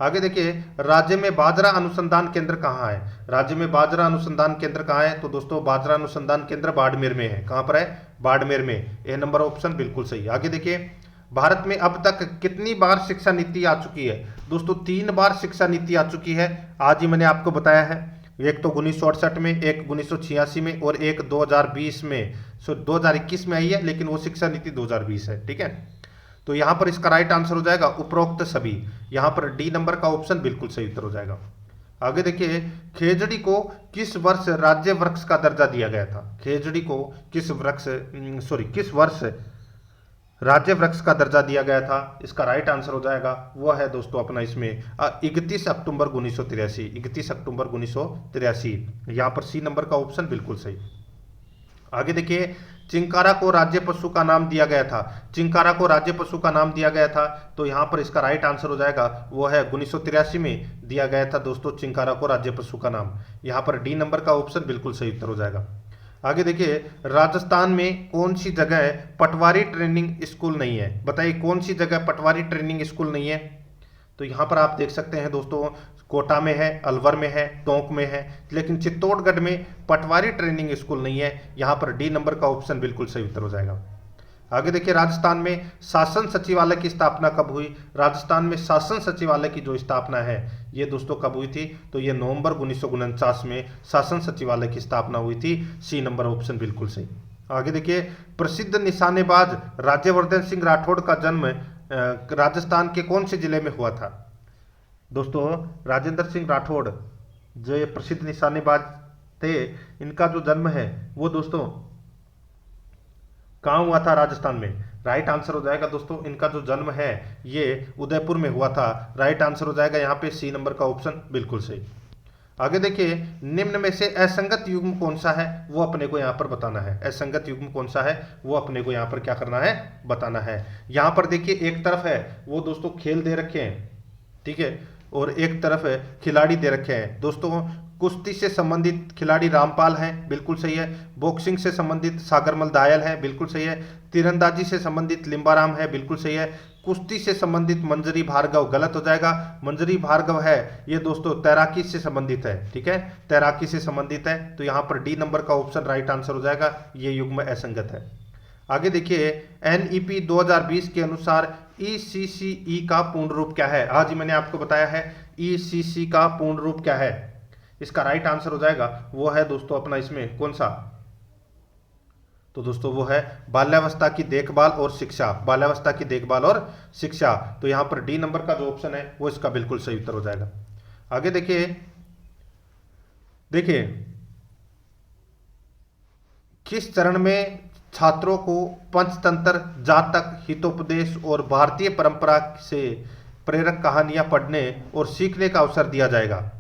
आगे देखिए राज्य में बाजरा अनुसंधान केंद्र कहाँ है, राज्य में बाजरा अनुसंधान केंद्र कहाँ है, तो दोस्तों बाजरा अनुसंधान केंद्र बाड़मेर में है, कहाँ पर है, बाड़मेर में, ए नंबर ऑप्शन बिल्कुल सही। आगे देखिए भारत में अब तक कितनी बार शिक्षा नीति आ चुकी है, दोस्तों 3 बार शिक्षा नीति आ चुकी है, आज ही मैंने आपको बताया है। एक तो 1968 में, एक 1986 में और एक 2020 में, 2021 में आई है लेकिन वो शिक्षा नीति 2020 है। ठीक है, तो यहां पर इसका राइट आंसर हो जाएगा उपरोक्त सभी, यहां पर डी नंबर का ऑप्शन बिल्कुल सही उत्तर हो जाएगा। आगे देखिए खेजड़ी को किस वर्ष राज्य वृक्ष का दर्जा दिया गया था, खेजड़ी को किस वर्ष राज्य वृक्ष का दर्जा दिया गया था, इसका राइट आंसर हो जाएगा वो है दोस्तों अपना इसमें 31 अक्टूबर 1983, 31 अक्टूबर 1983, यहाँ पर सी नंबर का ऑप्शन बिल्कुल सही। आगे देखिए चिंकारा को राज्य पशु का नाम दिया गया था, चिंकारा को राज्य पशु का नाम दिया गया था, तो यहाँ पर इसका राइट आंसर हो जाएगा वो है 1983 में दिया गया था दोस्तों चिंकारा को राज्य पशु का नाम, यहाँ पर डी नंबर का ऑप्शन बिल्कुल सही उत्तर हो जाएगा। आगे देखिए राजस्थान में कौन सी जगह पटवारी ट्रेनिंग स्कूल नहीं है, बताइए कौन सी जगह पटवारी ट्रेनिंग स्कूल नहीं है, तो यहाँ पर आप देख सकते हैं दोस्तों कोटा में है, अलवर में है, टोंक में है, लेकिन चित्तौड़गढ़ में पटवारी ट्रेनिंग स्कूल नहीं है, यहाँ पर डी नंबर का ऑप्शन बिल्कुल सही उत्तर हो जाएगा। आगे देखिए राजस्थान में शासन सचिवालय की स्थापना कब हुई, राजस्थान में शासन सचिवालय की जो स्थापना है ये दोस्तों कब हुई थी, तो ये नवंबर 1949 में शासन सचिवालय की स्थापना हुई थी, सी नंबर ऑप्शन बिल्कुल सही। आगे देखिए प्रसिद्ध निशानेबाज राज्यवर्धन सिंह राठौड़ का जन्म राजस्थान के कौन से जिले में हुआ था? दोस्तों राजेंद्र सिंह राठौड़ जो ये प्रसिद्ध निशानेबाज थे, इनका जो जन्म है वो दोस्तों कहाँ हुआ था? राजस्थान में। राइट आंसर हो जाएगा दोस्तों, इनका जो जन्म है ये उदयपुर में हुआ था। राइट आंसर हो जाएगा यहाँ पे सी नंबर का ऑप्शन बिल्कुल सही। आगे देखिए, निम्न में से असंगत युग्म कौन सा है वो अपने को यहाँ पर बताना है। असंगत युग्म कौन सा है वो अपने को यहाँ पर क्या करना है? बताना है। यहाँ पर देखिए एक तरफ है वो दोस्तों खेल दे रखे हैं, ठीक है, और एक तरफ है खिलाड़ी दे रखे हैं। दोस्तों कुश्ती से संबंधित खिलाड़ी रामपाल हैं, बिल्कुल सही है। बॉक्सिंग से संबंधित सागरमल दायल है, बिल्कुल सही है। तीरंदाजी से संबंधित लिम्बाराम है, बिल्कुल सही है। कुश्ती से संबंधित मंजरी भार्गव, गलत हो जाएगा। मंजरी भार्गव है ये दोस्तों तैराकी से संबंधित है, ठीक है, तैराकी से संबंधित है। तो यहाँ पर डी नंबर का ऑप्शन राइट आंसर हो जाएगा, ये युग्म असंगत है। आगे देखिए, एनईपी 2020 के अनुसार ईसीसीई का पूर्ण रूप क्या है? आज ही मैंने आपको बताया है ईसीसी का पूर्ण रूप क्या है। इसका राइट आंसर हो जाएगा वो है दोस्तों अपना इसमें कौन सा? तो दोस्तों वो है बाल्यावस्था की देखभाल और शिक्षा। बाल्यावस्था की देखभाल और शिक्षा। तो यहां पर डी नंबर का जो ऑप्शन है वो इसका बिल्कुल सही उत्तर हो जाएगा। आगे देखिए, देखिए किस चरण में छात्रों को पंचतंत्र, जातक, हितोपदेश और भारतीय परंपरा से प्रेरक कहानियां पढ़ने और सीखने का अवसर दिया जाएगा?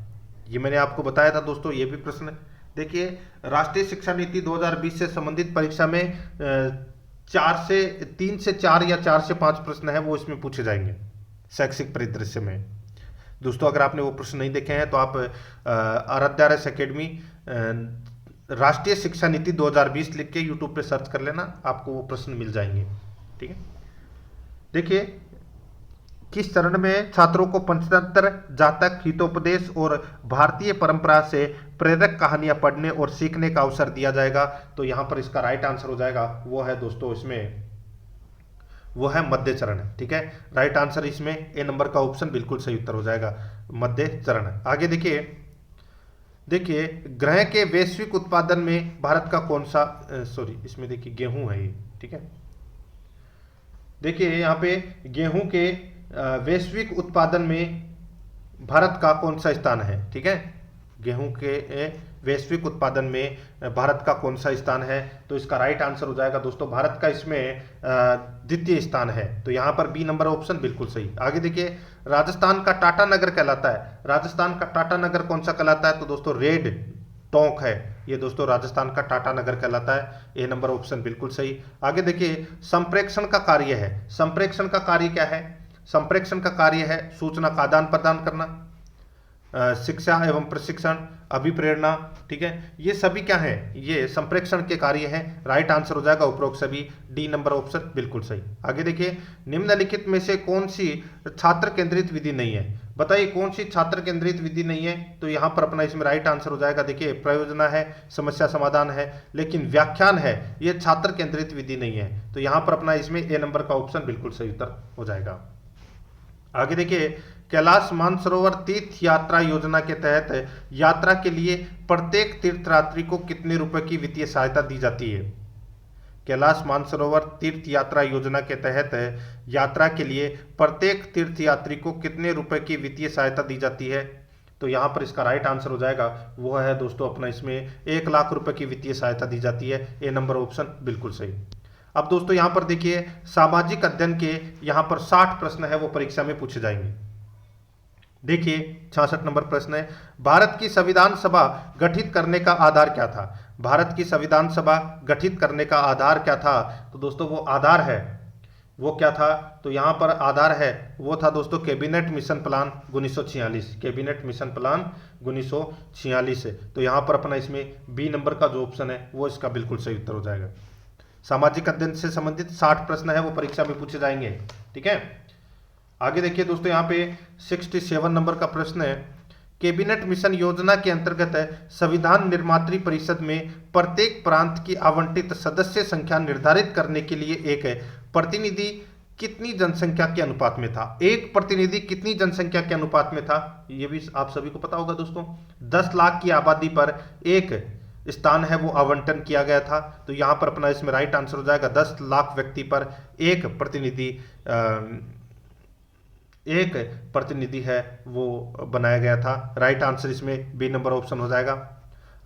ये मैंने आपको बताया था दोस्तों, ये भी प्रश्न देखिए राष्ट्रीय शिक्षा नीति 2020 से संबंधित परीक्षा में 3 से 4 या 4 से 5 प्रश्न है वो इसमें पूछे जाएंगे शैक्षिक परिदृश्य में। दोस्तों अगर आपने वो प्रश्न नहीं देखे हैं तो आप आराध्यारस एकेडमी राष्ट्रीय शिक्षा नीति 2020 लिख के यूट्यूब पे सर्च कर लेना, आपको वो प्रश्न मिल जाएंगे, ठीक है। देखिए किस चरण में छात्रों को पंचतंत्र, जातक, हितोपदेश और भारतीय परंपरा से प्रेरक कहानियां पढ़ने और सीखने का अवसर दिया जाएगा? तो यहां पर इसका राइट आंसर हो जाएगा वो है दोस्तों इसमें वो है मध्य चरण, ठीक है। राइट आंसर इसमें ए नंबर का ऑप्शन बिल्कुल सही उत्तर हो जाएगा, मध्य चरण। आगे देखिए, देखिए ग्रह के वैश्विक उत्पादन में भारत का कौन सा इसमें देखिए गेहूं है ये, ठीक है। देखिए यहाँ पे गेहूं के वैश्विक उत्पादन में भारत का कौन सा स्थान है, ठीक है। गेहूं के वैश्विक उत्पादन में भारत का कौन सा स्थान है? तो इसका राइट आंसर हो जाएगा दोस्तों भारत का इसमें द्वितीय स्थान है। तो यहाँ पर बी नंबर ऑप्शन बिल्कुल सही। आगे देखिए, राजस्थान का टाटा नगर कहलाता है। राजस्थान का टाटा नगर कौन सा कहलाता है? तो दोस्तों रेड टोंक है ये दोस्तों, राजस्थान का टाटा नगर कहलाता है। ए नंबर ऑप्शन बिल्कुल सही। आगे देखिए, संप्रेक्षण का कार्य है। संप्रेक्षण का कार्य क्या है? संप्रेक्षण का कार्य है सूचना का आदान प्रदान करना, शिक्षा एवं प्रशिक्षण, अभिप्रेरणा, ठीक है। ये सभी क्या है? ये संप्रेक्षण के कार्य हैं। राइट आंसर हो जाएगा उपरोक्त सभी, डी नंबर ऑप्शन बिल्कुल सही। आगे देखिए, निम्नलिखित में से कौन सी छात्र केंद्रित विधि नहीं है? बताइए कौन सी छात्र केंद्रित विधि नहीं है? तो यहाँ पर अपना इसमें राइट आंसर हो जाएगा, देखिए प्रयोजना है, समस्या समाधान है, लेकिन व्याख्यान है, ये छात्र केंद्रित विधि नहीं है। तो यहाँ पर अपना इसमें ए नंबर का ऑप्शन बिल्कुल सही उत्तर हो जाएगा। आगे देखिए, कैलाश मानसरोवर तीर्थ यात्रा योजना के तहत यात्रा के लिए प्रत्येक तीर्थयात्री को कितने रुपए की वित्तीय सहायता दी जाती है? कैलाश मानसरोवर तीर्थ यात्रा योजना के तहत यात्रा के लिए प्रत्येक तीर्थयात्री को कितने रुपए की वित्तीय सहायता दी जाती है? तो यहाँ पर इसका राइट आंसर हो जाएगा वो है दोस्तों अपना इसमें 1 लाख रुपए की वित्तीय सहायता दी जाती है। ए नंबर ऑप्शन बिल्कुल सही। अब दोस्तों यहाँ पर देखिए, सामाजिक अध्ययन के यहाँ पर 60 प्रश्न है वो परीक्षा में पूछे जाएंगे। देखिए 66 नंबर प्रश्न है, भारत की संविधान सभा गठित करने का आधार क्या था? भारत की संविधान सभा गठित करने का आधार क्या था? तो दोस्तों वो आधार है वो क्या था? तो यहाँ पर आधार है वो था दोस्तों cabinet mission plan 1946। Cabinet mission plan 1946 है। तो यहाँ पर अपना इसमें बी नंबर का जो ऑप्शन है वो इसका बिल्कुल सही उत्तर हो जाएगा। सामाजिक अध्ययन से संबंधित 60 प्रश्न है वो परीक्षा में पूछे जाएंगे, ठीक है। आगे देखिए दोस्तों, यहाँ पे 67 नंबर का प्रश्न है, कैबिनेट मिशन योजना के अंतर्गत संविधान निर्मात्री परिषद में प्रत्येक प्रांत की आवंटित सदस्य संख्या निर्धारित करने के लिए एक प्रतिनिधि कितनी जनसंख्या के अनुपात में था? एक प्रतिनिधि कितनी जनसंख्या के अनुपात में था? ये भी आप सभी को पता होगा दोस्तों। 10 लाख की आबादी पर एक स्थान है वो आवंटन किया गया था। तो यहाँ पर अपना इसमें राइट आंसर हो जाएगा 10 लाख व्यक्ति पर एक प्रतिनिधि है वो बनाया गया था। राइट आंसर इसमें बी नंबर ऑप्शन हो जाएगा।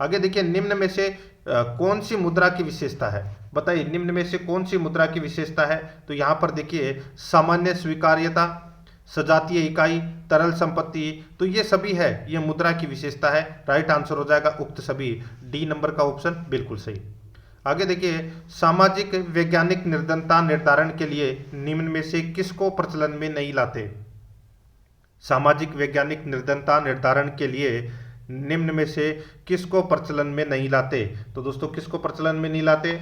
आगे देखिए, निम्न में से कौन सी मुद्रा की विशेषता है? बताइए, निम्न में से कौन सी मुद्रा की विशेषता है? तो यहाँ पर देखिए, सामान्य स्वीकार्यता, सजातीय इकाई, तरल संपत्ति, तो ये सभी है, ये मुद्रा की विशेषता है। राइट आंसर हो जाएगा उक्त सभी, डी नंबर का ऑप्शन बिल्कुल सही। आगे देखिए, सामाजिक वैज्ञानिक निर्धनता निर्धारण के लिए निम्न में से किसको प्रचलन में नहीं लाते? सामाजिक वैज्ञानिक निर्धनता निर्धारण के लिए निम्न में से किसको प्रचलन में नहीं लाते? तो दोस्तों, किसको प्रचलन में नहीं लाते?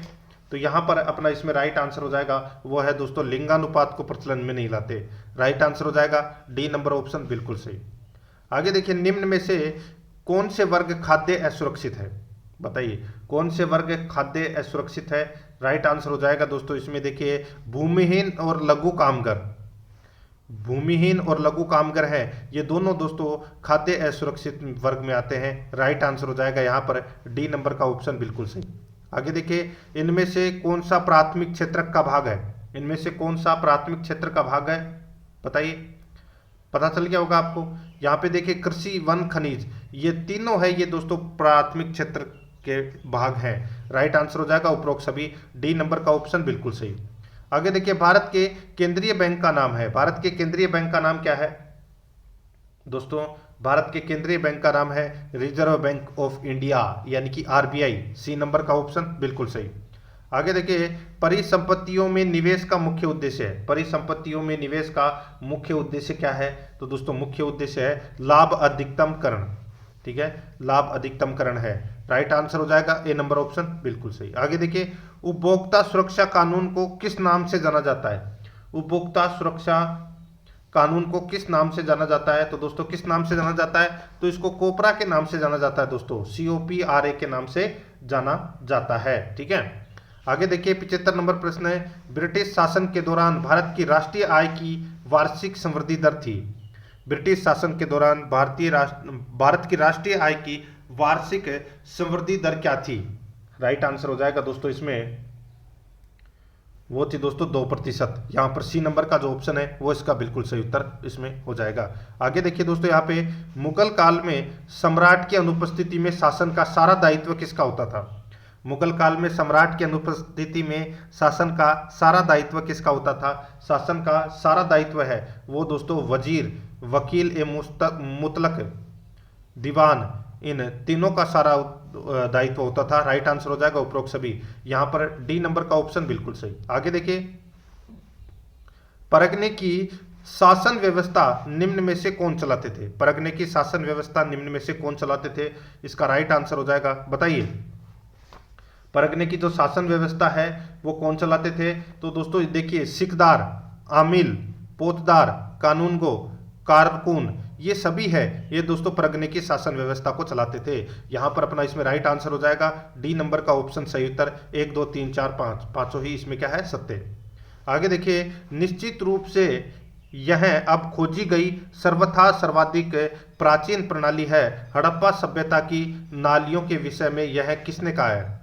तो यहाँ पर अपना इसमें राइट आंसर हो जाएगा वो है दोस्तों, लिंगानुपात को प्रचलन में नहीं लाते। राइट आंसर हो जाएगा डी नंबर ऑप्शन बिल्कुल सही। आगे देखिए, निम्न में से कौन से वर्ग खाद्य असुरक्षित है? बताइए, कौन से वर्ग खाद्य असुरक्षित है? राइट आंसर हो जाएगा दोस्तों इसमें देखिए, भूमिहीन और लघु कामगार। भूमिहीन और लघु कामगार हैं, ये दोनों दोस्तों खाद्य असुरक्षित वर्ग में आते हैं। राइट आंसर हो जाएगा यहाँ पर डी नंबर का ऑप्शन बिल्कुल सही। आगे देखिए, इनमें से कौन सा प्राथमिक क्षेत्र का भाग है? इनमें से कौन सा प्राथमिक क्षेत्र का भाग है? बताइए, पता चल गया होगा आपको। यहाँ पे देखिए, कृषि, वन, खनिज, ये तीनों है, ये दोस्तों प्राथमिक क्षेत्र के भाग हैं। राइट आंसर हो जाएगा उपरोक्त सभी, डी नंबर का ऑप्शन बिल्कुल सही। आगे देखिए, भारत के केंद्रीय बैंक का नाम है। भारत के केंद्रीय बैंक का नाम क्या है दोस्तों? भारत के केंद्रीय बैंक का नाम है रिजर्व बैंक ऑफ इंडिया, यानी कि आरबीआई। सी नंबर का ऑप्शन बिल्कुल सही। आगे देखिए, परिसंपत्तियों में निवेश का मुख्य उद्देश्य है। परिसंपत्तियों में निवेश का मुख्य उद्देश्य क्या है? तो दोस्तों, मुख्य उद्देश्य है लाभ अधिकतमकरण। ठीक है, लाभ अधिकतमकरण है। राइट आंसर हो जाएगा ए नंबर ऑप्शन बिल्कुल सही। आगे देखिए, उपभोक्ता सुरक्षा कानून को किस नाम से जाना जाता है? उपभोक्ता सुरक्षा कानून को किस नाम से जाना जाता है? तो दोस्तों, किस नाम से जाना जाता है? तो इसको कोपरा के नाम से जाना जाता है दोस्तों, COPRA के नाम से जाना जाता है। ठीक है, आगे देखिए, 75 नंबर प्रश्न है, ब्रिटिश शासन के दौरान भारत की राष्ट्रीय आय की वार्षिक समृद्धि दर थी। ब्रिटिश शासन के दौरान भारत की राष्ट्रीय आय की वार्षिक समृद्धि दर क्या थी? राइट आंसर हो जाएगा दोस्तों इसमें, वो थी दोस्तों 2%। यहाँ पर सी नंबर का जो ऑप्शन है वो इसका बिल्कुल सही उत्तर इसमें हो जाएगा। आगे देखिए दोस्तों, यहाँ पे मुगल काल में सम्राट की अनुपस्थिति में शासन का सारा दायित्व किसका होता था? मुगल काल में सम्राट की अनुपस्थिति में शासन का सारा दायित्व किसका होता था? शासन का सारा दायित्व है वो दोस्तों वजीर, वकील ए मुतलक, दीवान, इन तीनों का सारा दायित्व होता था। राइट आंसर हो जाएगा उपरोक्त सभी, यहां पर डी नंबर का ऑप्शन बिल्कुल सही। आगे देखिए, परगने की शासन व्यवस्था निम्न में से कौन चलाते थे? परगने की शासन व्यवस्था निम्न में से कौन चलाते थे? इसका राइट आंसर हो जाएगा, बताइए, परगने की जो शासन व्यवस्था है वो कौन चलाते थे? तो दोस्तों देखिए, सिकदार, आमिल, पोतदार, कानूनगो, कारकुन, ये सभी है, ये दोस्तों परगने की शासन व्यवस्था को चलाते थे। यहां पर अपना इसमें राइट आंसर हो जाएगा डी नंबर का ऑप्शन सही उत्तर। 1 2 3 4 5 पांचों ही इसमें क्या है? सत्य। आगे देखिए, निश्चित रूप से यह अब खोजी गई सर्वथा सर्वाधिक प्राचीन प्रणाली है हड़प्पा सभ्यता की नालियों के विषय में यह किसने कहा है?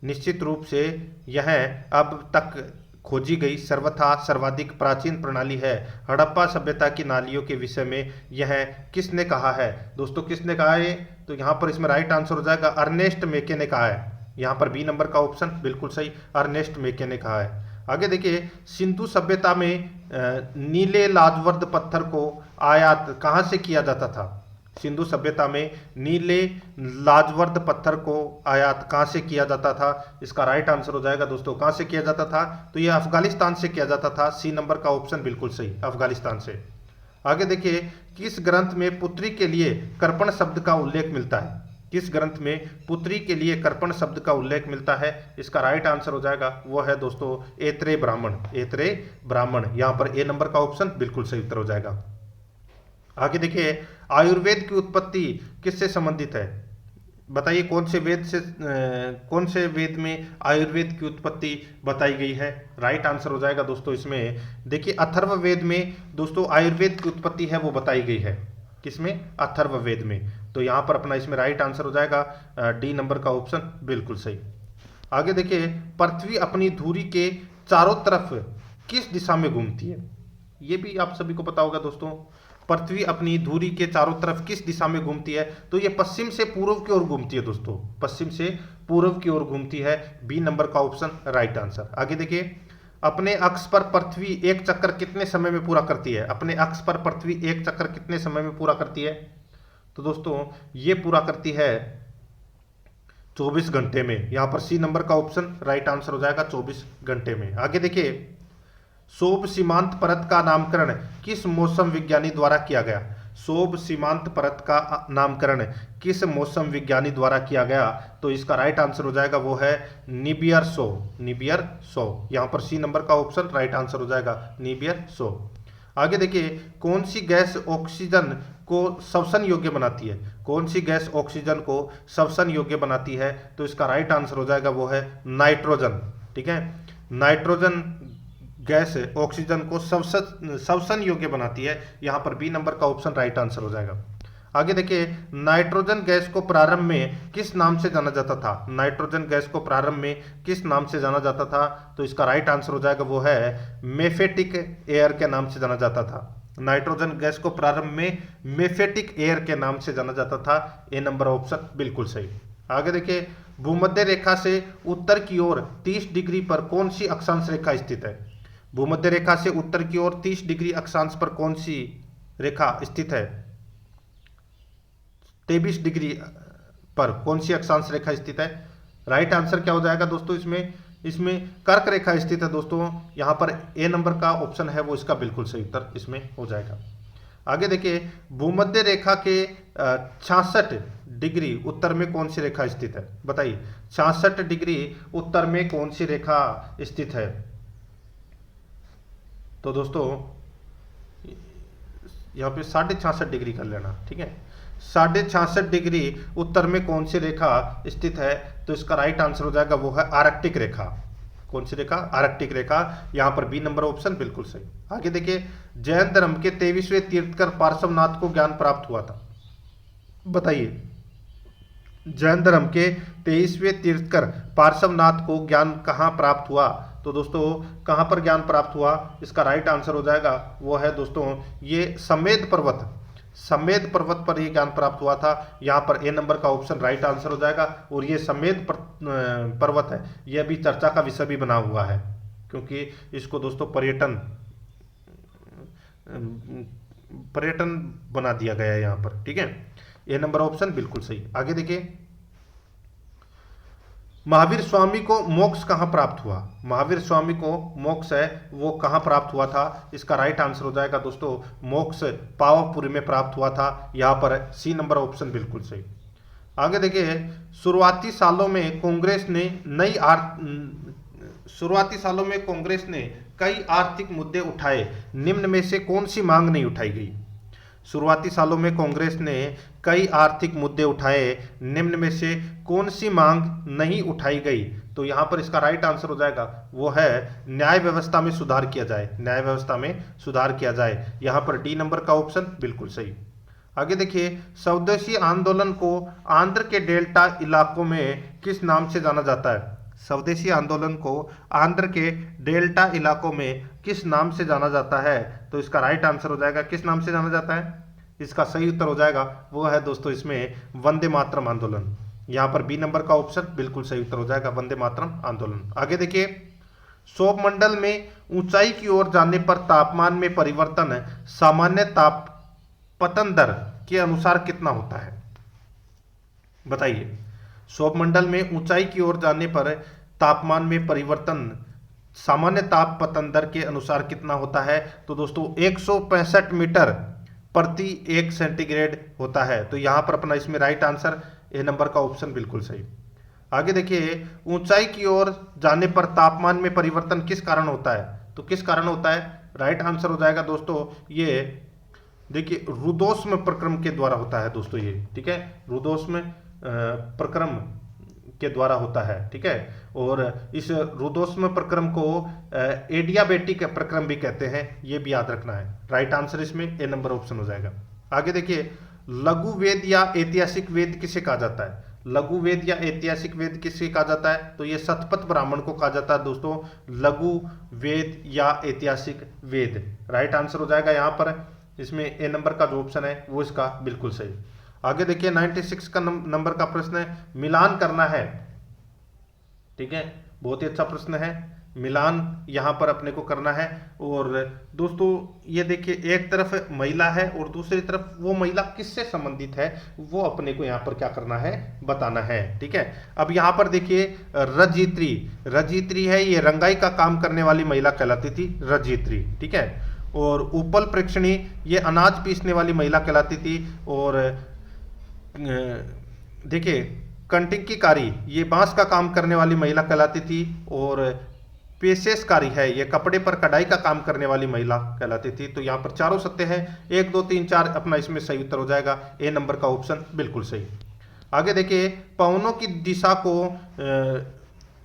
निश्चित रूप से यह अब तक खोजी गई सर्वथा सर्वाधिक प्राचीन प्रणाली है हड़प्पा सभ्यता की नालियों के विषय में यह किसने कहा है? दोस्तों, किसने कहा है? तो यहाँ पर इसमें राइट आंसर हो जाएगा अर्नेस्ट मेके ने कहा है। यहाँ पर बी नंबर का ऑप्शन बिल्कुल सही, अर्नेस्ट मेके ने कहा है। आगे देखिए, सिंधु सभ्यता में नीले लाजवर्द पत्थर को आयात कहाँ से किया जाता था? सिंधु सभ्यता में नीले लाजवर्द पत्थर को आयात कहाँ से किया जाता था? इसका राइट आंसर हो जाएगा दोस्तों, कहाँ से किया जाता था? तो ये अफगानिस्तान से किया जाता था। सी नंबर का ऑप्शन बिल्कुल सही, अफगानिस्तान से। आगे देखिए, किस ग्रंथ में पुत्री के लिए कर्पण शब्द का उल्लेख मिलता है? किस ग्रंथ में पुत्री के लिए कर्पण शब्द का उल्लेख मिलता है? इसका राइट आंसर हो जाएगा वो है दोस्तों ऐत्रेय ब्राह्मण, ऐत्रेय ब्राह्मण। यहाँ पर ए नंबर का ऑप्शन बिल्कुल सही उत्तर हो जाएगा। आगे देखिए, आयुर्वेद की उत्पत्ति किससे संबंधित है? बताइए, कौन से वेद में आयुर्वेद की उत्पत्ति बताई गई है? राइट आंसर हो जाएगा दोस्तों इसमें देखिए, अथर्ववेद में दोस्तों आयुर्वेद की उत्पत्ति है वो बताई गई है। किसमें? अथर्ववेद में। तो यहाँ पर अपना इसमें राइट आंसर हो जाएगा डी नंबर का ऑप्शन बिल्कुल सही। आगे देखिए, पृथ्वी अपनी धुरी के चारों तरफ किस दिशा में घूमती है? ये भी आप सभी को पता होगा दोस्तों। पृथ्वी अपनी धुरी के चारों तरफ किस दिशा में घूमती है? तो ये पश्चिम से पूर्व की ओर घूमती है दोस्तों, पश्चिम से पूर्व की ओर घूमती है। बी नंबर का ऑप्शन राइट आंसर। आगे देखिए, अपने अक्ष पर पृथ्वी एक चक्कर कितने समय में पूरा करती है? अपने अक्ष पर पृथ्वी एक चक्कर कितने समय में पूरा करती है? तो दोस्तों ये पूरा करती है 24 घंटे में। यहां पर सी नंबर का ऑप्शन राइट आंसर हो जाएगा 24 घंटे में। आगे देखिए, शोभ सीमांत परत का नामकरण किस मौसम विज्ञानी द्वारा किया गया? शोभ सीमांत परत का नामकरण किस मौसम विज्ञानी द्वारा किया गया? तो इसका राइट आंसर हो जाएगा वो है नीबियर शो। नीबियर शो, यहां पर सी नंबर का ऑप्शन राइट आंसर हो जाएगा नीबियर शो। आगे देखिए, कौन सी गैस ऑक्सीजन को श्वसन योग्य बनाती है? कौन सी गैस ऑक्सीजन को श्वसन योग्य बनाती है? तो इसका राइट आंसर हो जाएगा वो है नाइट्रोजन। ठीक है, नाइट्रोजन गैस ऑक्सीजन को श्वसन योग्य बनाती है। यहां पर बी नंबर का ऑप्शन राइट आंसर हो जाएगा। आगे देखिए, नाइट्रोजन गैस को प्रारंभ में किस नाम से जाना जाता था? नाइट्रोजन गैस को प्रारंभ में किस नाम से जाना जाता था? तो इसका राइट आंसर हो जाएगा वो है मेफेटिक एयर के नाम से जाना जाता था। नाइट्रोजन गैस को प्रारंभ में मेफेटिक एयर के नाम से जाना जाता था। ए नंबर ऑप्शन बिल्कुल सही। आगे देखिए, भूमध्य रेखा से उत्तर की ओर 30 डिग्री पर कौन सी अक्षांश रेखा स्थित है? भूमध्य रेखा से उत्तर की ओर 30 डिग्री अक्षांश पर कौन सी रेखा स्थित है? 23 डिग्री पर कौन सी अक्षांश रेखा स्थित है? राइट आंसर क्या हो जाएगा दोस्तों इसमें कर्क रेखा स्थित है दोस्तों। यहां पर ए नंबर का ऑप्शन है वो इसका बिल्कुल सही उत्तर इसमें हो जाएगा। आगे देखिए, भूमध्य रेखा के 66 डिग्री उत्तर में कौन सी रेखा स्थित है? बताइए, 66 डिग्री उत्तर में कौन सी रेखा स्थित है? तो दोस्तों यहाँ पे 66.5 डिग्री कर लेना। ठीक है, 66.5 डिग्री उत्तर में कौन सी रेखा स्थित है? तो इसका राइट आंसर हो जाएगा वो है आर्कटिक रेखा। कौन सी रेखा? आर्कटिक रेखा। यहां पर बी नंबर ऑप्शन बिल्कुल सही। आगे देखिए, जैन धर्म के 23वें तीर्थकर पार्श्वनाथ को ज्ञान प्राप्त हुआ था। बताइए, जैन धर्म के 23वें तीर्थकर पार्श्वनाथ को ज्ञान कहाँ प्राप्त हुआ? तो दोस्तों कहाँ पर ज्ञान प्राप्त हुआ? इसका राइट आंसर हो जाएगा वो है दोस्तों ये समेद पर्वत पर ये ज्ञान प्राप्त हुआ था। यहाँ पर ए नंबर का ऑप्शन राइट आंसर हो जाएगा। और ये समेद पर्वत है, ये अभी चर्चा का विषय भी बना हुआ है, क्योंकि इसको दोस्तों पर्यटन बना दिया गया है यहाँ पर। ठीक है, ए नंबर ऑप्शन बिल्कुल सही। आगे देखिए, महावीर स्वामी को मोक्ष कहाँ प्राप्त हुआ? महावीर स्वामी को मोक्ष है वो कहाँ प्राप्त हुआ था? इसका राइट आंसर हो जाएगा दोस्तों मोक्ष पावापुरी में प्राप्त हुआ था। यहाँ पर सी नंबर ऑप्शन बिल्कुल सही। आगे देखिए, शुरुआती सालों में कांग्रेस ने कई आर्थिक मुद्दे उठाए, निम्न में से कौन सी मांग नहीं उठाई गई? शुरुआती सालों में कांग्रेस ने कई आर्थिक मुद्दे उठाए, निम्न में से कौन सी मांग नहीं उठाई गई? तो यहां पर इसका राइट आंसर हो जाएगा वो है न्याय व्यवस्था में सुधार किया जाए। न्याय व्यवस्था में सुधार किया जाए। यहां पर डी नंबर का ऑप्शन बिल्कुल सही। आगे देखिए, स्वदेशी आंदोलन को आंध्र के डेल्टा इलाकों में किस नाम से जाना जाता है? स्वदेशी आंदोलन को आंध्र के डेल्टा इलाकों में किस नाम से जाना जाता है? तो इसका राइट आंसर हो जाएगा किस नाम से जाना जाता है? इसका सही उत्तर हो जाएगा वो है दोस्तों इसमें वंदे मातरम आंदोलन। यहाँ पर बी नंबर का ऑप्शन बिल्कुल सही उत्तर हो जाएगा वंदे मातरम आंदोलन। आगे देखिए, सौरमंडल में ऊंचाई की ओर जाने पर तापमान में परिवर्तन सामान्य तापपतन दर के अनुसार कितना होता है? बताइए, सौरमंडल में ऊंचाई की ओर जाने पर तापमान में परिवर्तन सामान्य तापपतन दर के अनुसार कितना होता है? तो दोस्तों 165 मीटर प्रति 1 सेंटीग्रेड होता है। तो यहां पर अपना इसमें राइट आंसर ए नंबर का ऑप्शन बिल्कुल सही। आगे देखिए, ऊंचाई की ओर जाने पर तापमान में परिवर्तन किस कारण होता है? तो किस कारण होता है? राइट आंसर हो जाएगा दोस्तों ये देखिए रुदोष्म प्रक्रम के द्वारा होता है दोस्तों ये। ठीक है, रुदोष्म प्रक्रम के द्वारा होता है। ठीक है, और इस रुदोष्म प्रक्रम को एडियाबेटिक प्रक्रम भी कहते हैं, ये भी याद रखना है। राइट आंसर इसमें ए नंबर ऑप्शन हो जाएगा। आगे देखिए, लघु वेद या ऐतिहासिक वेद किसे कहा जाता है? लघु वेद या ऐतिहासिक वेद किसे कहा जाता है? तो ये शतपथ ब्राह्मण को कहा जाता है दोस्तों, लघु वेद या ऐतिहासिक वेद। राइट आंसर हो जाएगा यहाँ पर इसमें ए नंबर का जो ऑप्शन है वो इसका बिल्कुल सही। आगे देखिए 96 का नंबर का प्रश्न है, मिलान करना है। ठीक है, बहुत ही अच्छा प्रश्न है, मिलान यहाँ पर अपने को करना है। और दोस्तों ये देखिए, एक तरफ महिला है और दूसरी तरफ वो महिला किससे संबंधित है वो अपने को यहाँ पर क्या करना है, बताना है। ठीक है, अब यहाँ पर देखिए रजित्री, रजित्री है ये रंगाई का काम करने वाली महिला कहलाती थी, रजित्री। ठीक है, और उपल प्रेक्षणी ये अनाज पीसने वाली महिला कहलाती थी। और देखिए कंटिंकीकारी ये बांस का काम करने वाली महिला कहलाती थी। और पेशेसकारी है ये कपड़े पर कढ़ाई का काम करने वाली महिला कहलाती थी। तो यहाँ पर चारों सत्य हैं, 1 2 3 4 अपना इसमें सही उत्तर हो जाएगा, ए नंबर का ऑप्शन बिल्कुल सही। आगे देखिए, पवनों की दिशा को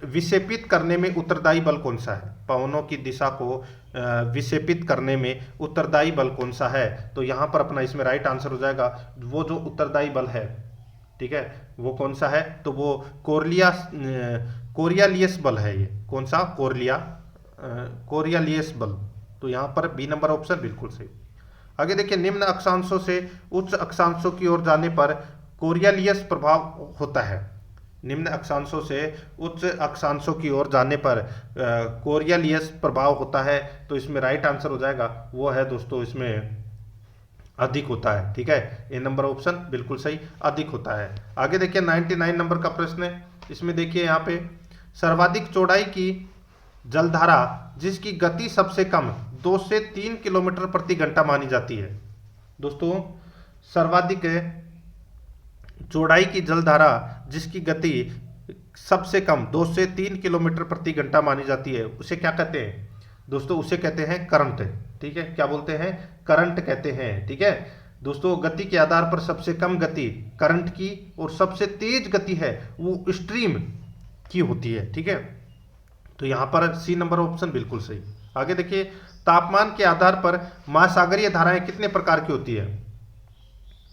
विक्षेपित करने में उत्तरदायी बल कौन सा है? पवनों की दिशा को विक्षेपित करने में उत्तरदायी बल कौन सा है? तो यहाँ पर अपना इसमें राइट आंसर हो जाएगा वो जो उत्तरदायी बल है, ठीक है, वो कौन सा है? तो वो कोरियालियस बल है। ये कौन सा? कोरियालियस बल। तो यहाँ पर बी नंबर ऑप्शन बिल्कुल सही। आगे देखिए, निम्न अक्षांशों से उच्च अक्षांशों की ओर जाने पर कोरियालियस प्रभाव होता है। निम्न अक्षांशों से उच्च अक्षांशों की ओर जाने पर कोरियालियस प्रभाव होता है। तो इसमें राइट आंसर हो जाएगा वो है दोस्तों इसमें अधिक होता है। ठीक है, ए नंबर ऑप्शन बिल्कुल सही, अधिक होता है। आगे देखिए 99 नंबर का प्रश्न है, इसमें देखिए यहाँ पे सर्वाधिक चौड़ाई की जलधारा जिसकी गति सबसे कम 2 से 3 किलोमीटर प्रति घंटा मानी जाती है। दोस्तों सर्वाधिक चौड़ाई की जलधारा जिसकी गति सबसे कम 2 से 3 किलोमीटर प्रति घंटा मानी जाती है उसे क्या कहते हैं? दोस्तों उसे कहते हैं करंट। ठीक है, क्या बोलते हैं? करंट कहते हैं। ठीक है दोस्तों, गति के आधार पर सबसे कम गति करंट की और सबसे तेज गति है वो स्ट्रीम की होती है। ठीक है, तो यहां पर सी नंबर ऑप्शन बिल्कुल सही। आगे देखिए, तापमान के आधार पर महासागरीय धाराएं कितने प्रकार की होती है?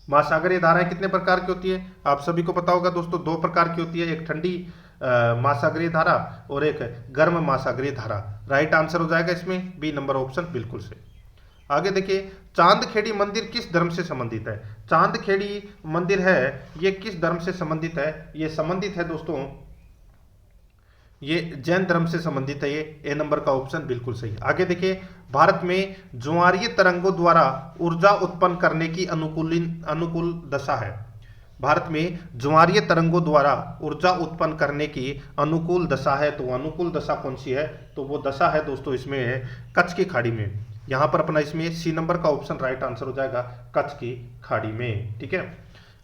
महासागरीय धाराएं कितने प्रकार की होती है? आप सभी को पता होगा दोस्तों, 2 प्रकार की होती है, एक ठंडी महासागरीय धारा और एक गर्म महासागरीय धारा। राइट आंसर हो जाएगा इसमें बी नंबर ऑप्शन बिल्कुल सही। आगे देखिए, चांदखेड़ी मंदिर किस धर्म से संबंधित है? चांदखेड़ी मंदिर है ये किस धर्म से संबंधित है? ये संबंधित है दोस्तों, ये जैन धर्म से संबंधित है। ये ए नंबर का ऑप्शन बिल्कुल सही। आगे देखिए, भारत में ज्वारीय तरंगों द्वारा ऊर्जा उत्पन्न करने की अनुकूल दशा है। भारत में ज्वारीय तरंगों द्वारा ऊर्जा उत्पन्न करने की अनुकूल दशा है। तो अनुकूल दशा कौन सी है? तो वो दशा है दोस्तों इसमें कच्छ की खाड़ी में। यहाँ पर अपना इसमें सी नंबर का ऑप्शन राइट आंसर हो जाएगा, कच्छ की खाड़ी में। ठीक है,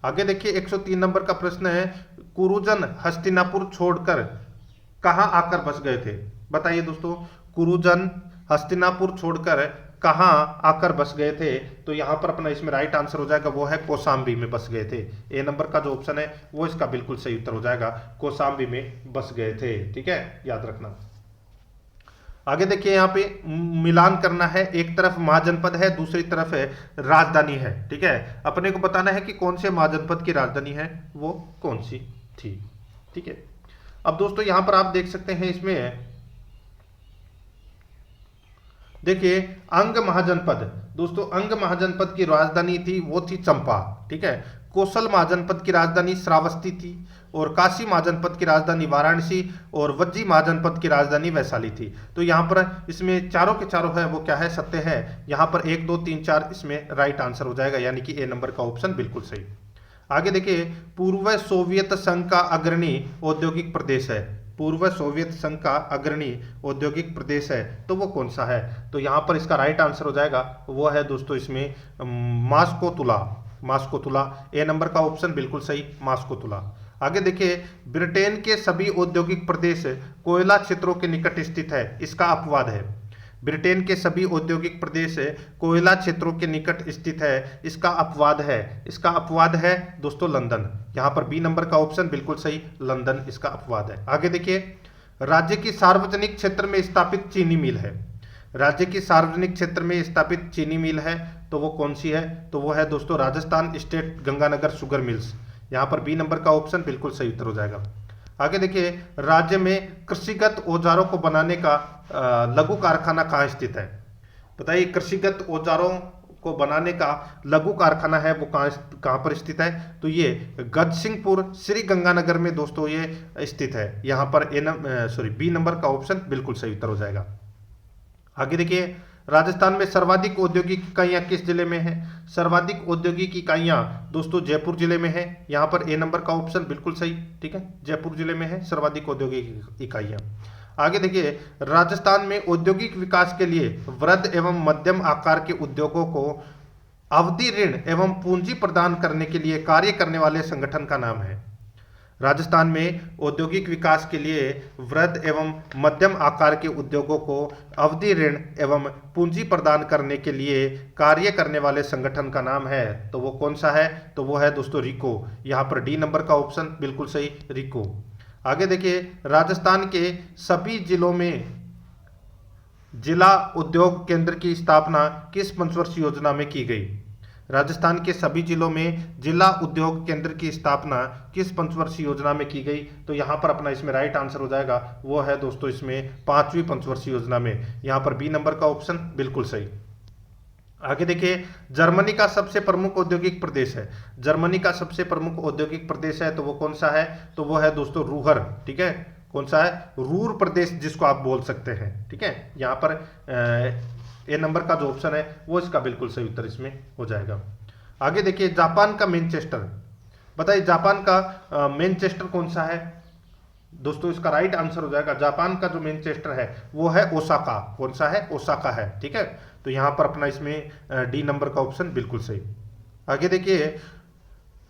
आगे देखिए 103 नंबर का प्रश्न है, कुरुजन हस्तिनापुर छोड़कर कहाँ आकर बस गए थे? बताइए दोस्तों, कुरुजन हस्तिनापुर छोड़कर कहाँ आकर बस गए थे? तो यहाँ पर अपना इसमें राइट आंसर हो जाएगा वो है कौशाम्बी में बस गए थे। ए नंबर का जो ऑप्शन है वो इसका बिल्कुल सही उत्तर हो जाएगा, कौशाम्बी में बस गए थे। ठीक है, याद रखना। आगे देखिए, यहाँ पे मिलान करना है, एक तरफ महाजनपद है दूसरी तरफ है राजधानी है। ठीक है, अपने को बताना है कि कौन से महाजनपद की राजधानी है वो कौन सी थी। ठीक है, अब दोस्तों यहां पर आप देख सकते हैं, इसमें देखिए अंग महाजनपद, दोस्तों अंग महाजनपद की राजधानी थी वो थी चंपा। ठीक है, कौशल महाजनपद की राजधानी श्रावस्ती थी और काशी महाजनपद की राजधानी वाराणसी और वज्जी महाजनपद की राजधानी वैशाली थी। तो यहाँ पर इसमें चारों के चारों है वो क्या है, सत्य है। यहाँ पर 1 2 3 4 इसमें राइट आंसर हो जाएगा, यानी कि ए नंबर का ऑप्शन बिल्कुल सही। आगे देखिए, पूर्व सोवियत संघ का अग्रणी औद्योगिक प्रदेश है। पूर्व सोवियत संघ का अग्रणी औद्योगिक प्रदेश है तो वो कौन सा है? तो यहाँ पर इसका राइट आंसर हो जाएगा वो है दोस्तों इसमें मास्को-तुला। मास्को-तुला, ए नंबर का ऑप्शन बिल्कुल सही, मास्को-तुला। आगे देखिए, ब्रिटेन के सभी औद्योगिक प्रदेश कोयला क्षेत्रों के निकट स्थित है, इसका अपवाद है। ब्रिटेन के सभी औद्योगिक प्रदेश कोयला क्षेत्रों के निकट स्थित है, इसका अपवाद है। इसका अपवाद है दोस्तों लंदन। यहाँ पर बी नंबर का ऑप्शन बिल्कुल सही, लंदन इसका अपवाद है। आगे देखिए, राज्य की सार्वजनिक क्षेत्र में स्थापित चीनी मिल है। राज्य की सार्वजनिक क्षेत्र में स्थापित चीनी मिल है तो वो कौन सी है? तो वो है दोस्तों Rajasthan state Ganganagar sugar mills. यहाँ पर बी नंबर का ऑप्शन बिल्कुल सही उत्तर हो जाएगा। आगे देखिए, राज्य में कृषिगत औजारों को बनाने का लघु कारखाना कहाँ स्थित है? बताइए, कृषिगत औजारों को बनाने का लघु कारखाना है वो कहाँ पर स्थित है? तो ये गजसिंहपुर श्री गंगानगर में दोस्तों ये स्थित है। यहाँ पर बी नंबर का ऑप्शन बिल्कुल सही उत्तर हो जाएगा। आगे देखिए, राजस्थान में सर्वाधिक औद्योगिक इकाइयां किस जिले में है? सर्वाधिक औद्योगिक इकाइयां दोस्तों जयपुर जिले में है। यहाँ पर ए नंबर का ऑप्शन बिल्कुल सही, ठीक है, जयपुर जिले में है सर्वाधिक औद्योगिक इकाइयां। आगे देखिए, राजस्थान में औद्योगिक विकास के लिए वृहद एवं मध्यम आकार के उद्योगों को अवधि ऋण एवं पूंजी प्रदान करने के लिए कार्य करने वाले संगठन का नाम है। राजस्थान में औद्योगिक विकास के लिए वृहद एवं मध्यम आकार के उद्योगों को अवधि ऋण एवं पूंजी प्रदान करने के लिए कार्य करने वाले संगठन का नाम है तो वो कौन सा है? तो वो है दोस्तों रिको। यहाँ पर डी नंबर का ऑप्शन बिल्कुल सही, रिको। आगे देखिए, राजस्थान के सभी जिलों में जिला उद्योग केंद्र की स्थापना किस पंचवर्षीय योजना में की गई? राजस्थान के सभी जिलों में जिला उद्योग केंद्र की स्थापना किस पंचवर्षीय योजना में की गई? तो यहाँ पर अपना इसमें राइट आंसर हो जाएगा वो है दोस्तों इसमें 5वीं पंचवर्षीय योजना में। यहाँ पर बी नंबर का ऑप्शन बिल्कुल सही। आगे देखिए, जर्मनी का सबसे प्रमुख औद्योगिक प्रदेश है। जर्मनी का सबसे प्रमुख औद्योगिक प्रदेश है तो वो कौन सा है? तो वो है दोस्तों रूहर, ठीक है। कौन सा है? रूर प्रदेश जिसको आप बोल सकते हैं, ठीक है। यहाँ पर ए नंबर का जो ऑप्शन है वो इसका बिल्कुल सही उत्तर इसमें हो जाएगा। आगे देखिए, जापान का मैनचेस्टर, बताइए जापान का मैनचेस्टर कौन सा है? दोस्तों इसका राइट आंसर हो जाएगा, जापान का जो मैनचेस्टर है वो है ओसाका। कौन सा है? ओसाका है, ठीक है। तो यहां पर अपना इसमें डी नंबर का ऑप्शन बिल्कुल सही। आगे देखिए,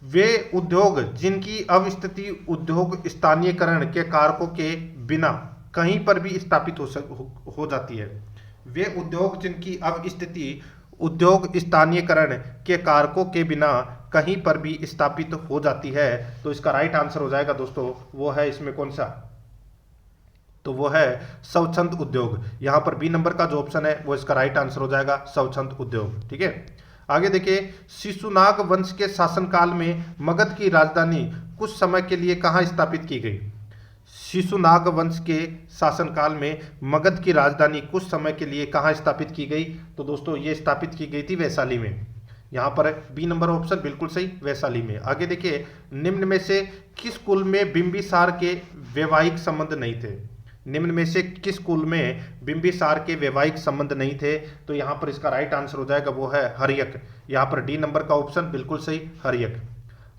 वे उद्योग जिनकी अवस्थिति उद्योग स्थानीयकरण के कारकों के बिना कहीं पर भी स्थापित हो जाती है। वे उद्योग जिनकी अवस्थिति उद्योग स्थानीयकरण के कारकों के बिना कहीं पर भी स्थापित हो जाती है तो इसका राइट आंसर हो जाएगा दोस्तों वो है इसमें कौन सा? तो वो है स्वच्छंद उद्योग। यहां पर बी नंबर का जो ऑप्शन है वो इसका राइट आंसर हो जाएगा स्वच्छंद उद्योग, ठीक है। आगे देखिए, शिशुनाग वंश के शासनकाल में मगध की राजधानी कुछ समय के लिए कहां स्थापित की गई? शिशुनाग वंश के शासनकाल में मगध की राजधानी कुछ समय के लिए कहां स्थापित की गई? तो दोस्तों ये स्थापित की गई थी वैशाली में। यहाँ पर बी नंबर ऑप्शन बिल्कुल सही, वैशाली में। आगे देखिए, निम्न में से किस कुल में बिंबिसार के वैवाहिक संबंध नहीं थे? निम्न में से किस कुल में बिंबिसार के वैवाहिक संबंध नहीं थे? तो यहाँ पर इसका राइट आंसर हो जाएगा वो है हर्यक। यहाँ पर डी नंबर का ऑप्शन बिल्कुल सही, हर्यक।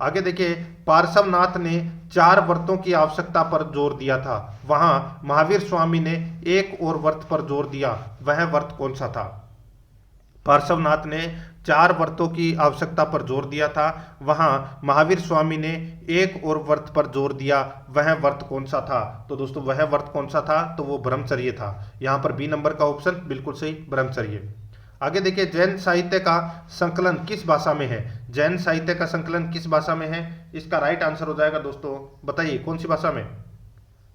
आगे देखिए, पार्श्वनाथ ने 4 व्रतों की आवश्यकता पर जोर दिया था, वहां महावीर स्वामी ने एक और व्रत पर जोर दिया, वह व्रत कौन सा था? पार्श्वनाथ ने 4 व्रतों की आवश्यकता पर जोर दिया था, वहां महावीर स्वामी ने एक और व्रत पर जोर दिया, वह व्रत कौन सा था? तो दोस्तों वह व्रत कौन सा था? तो वो ब्रह्मचर्य था। यहां पर बी नंबर का ऑप्शन बिल्कुल सही, ब्रह्मचर्य। आगे देखिए, जैन साहित्य का संकलन किस भाषा में है? जैन साहित्य का संकलन किस भाषा में है? इसका राइट आंसर हो जाएगा दोस्तों, बताइए कौन सी भाषा में?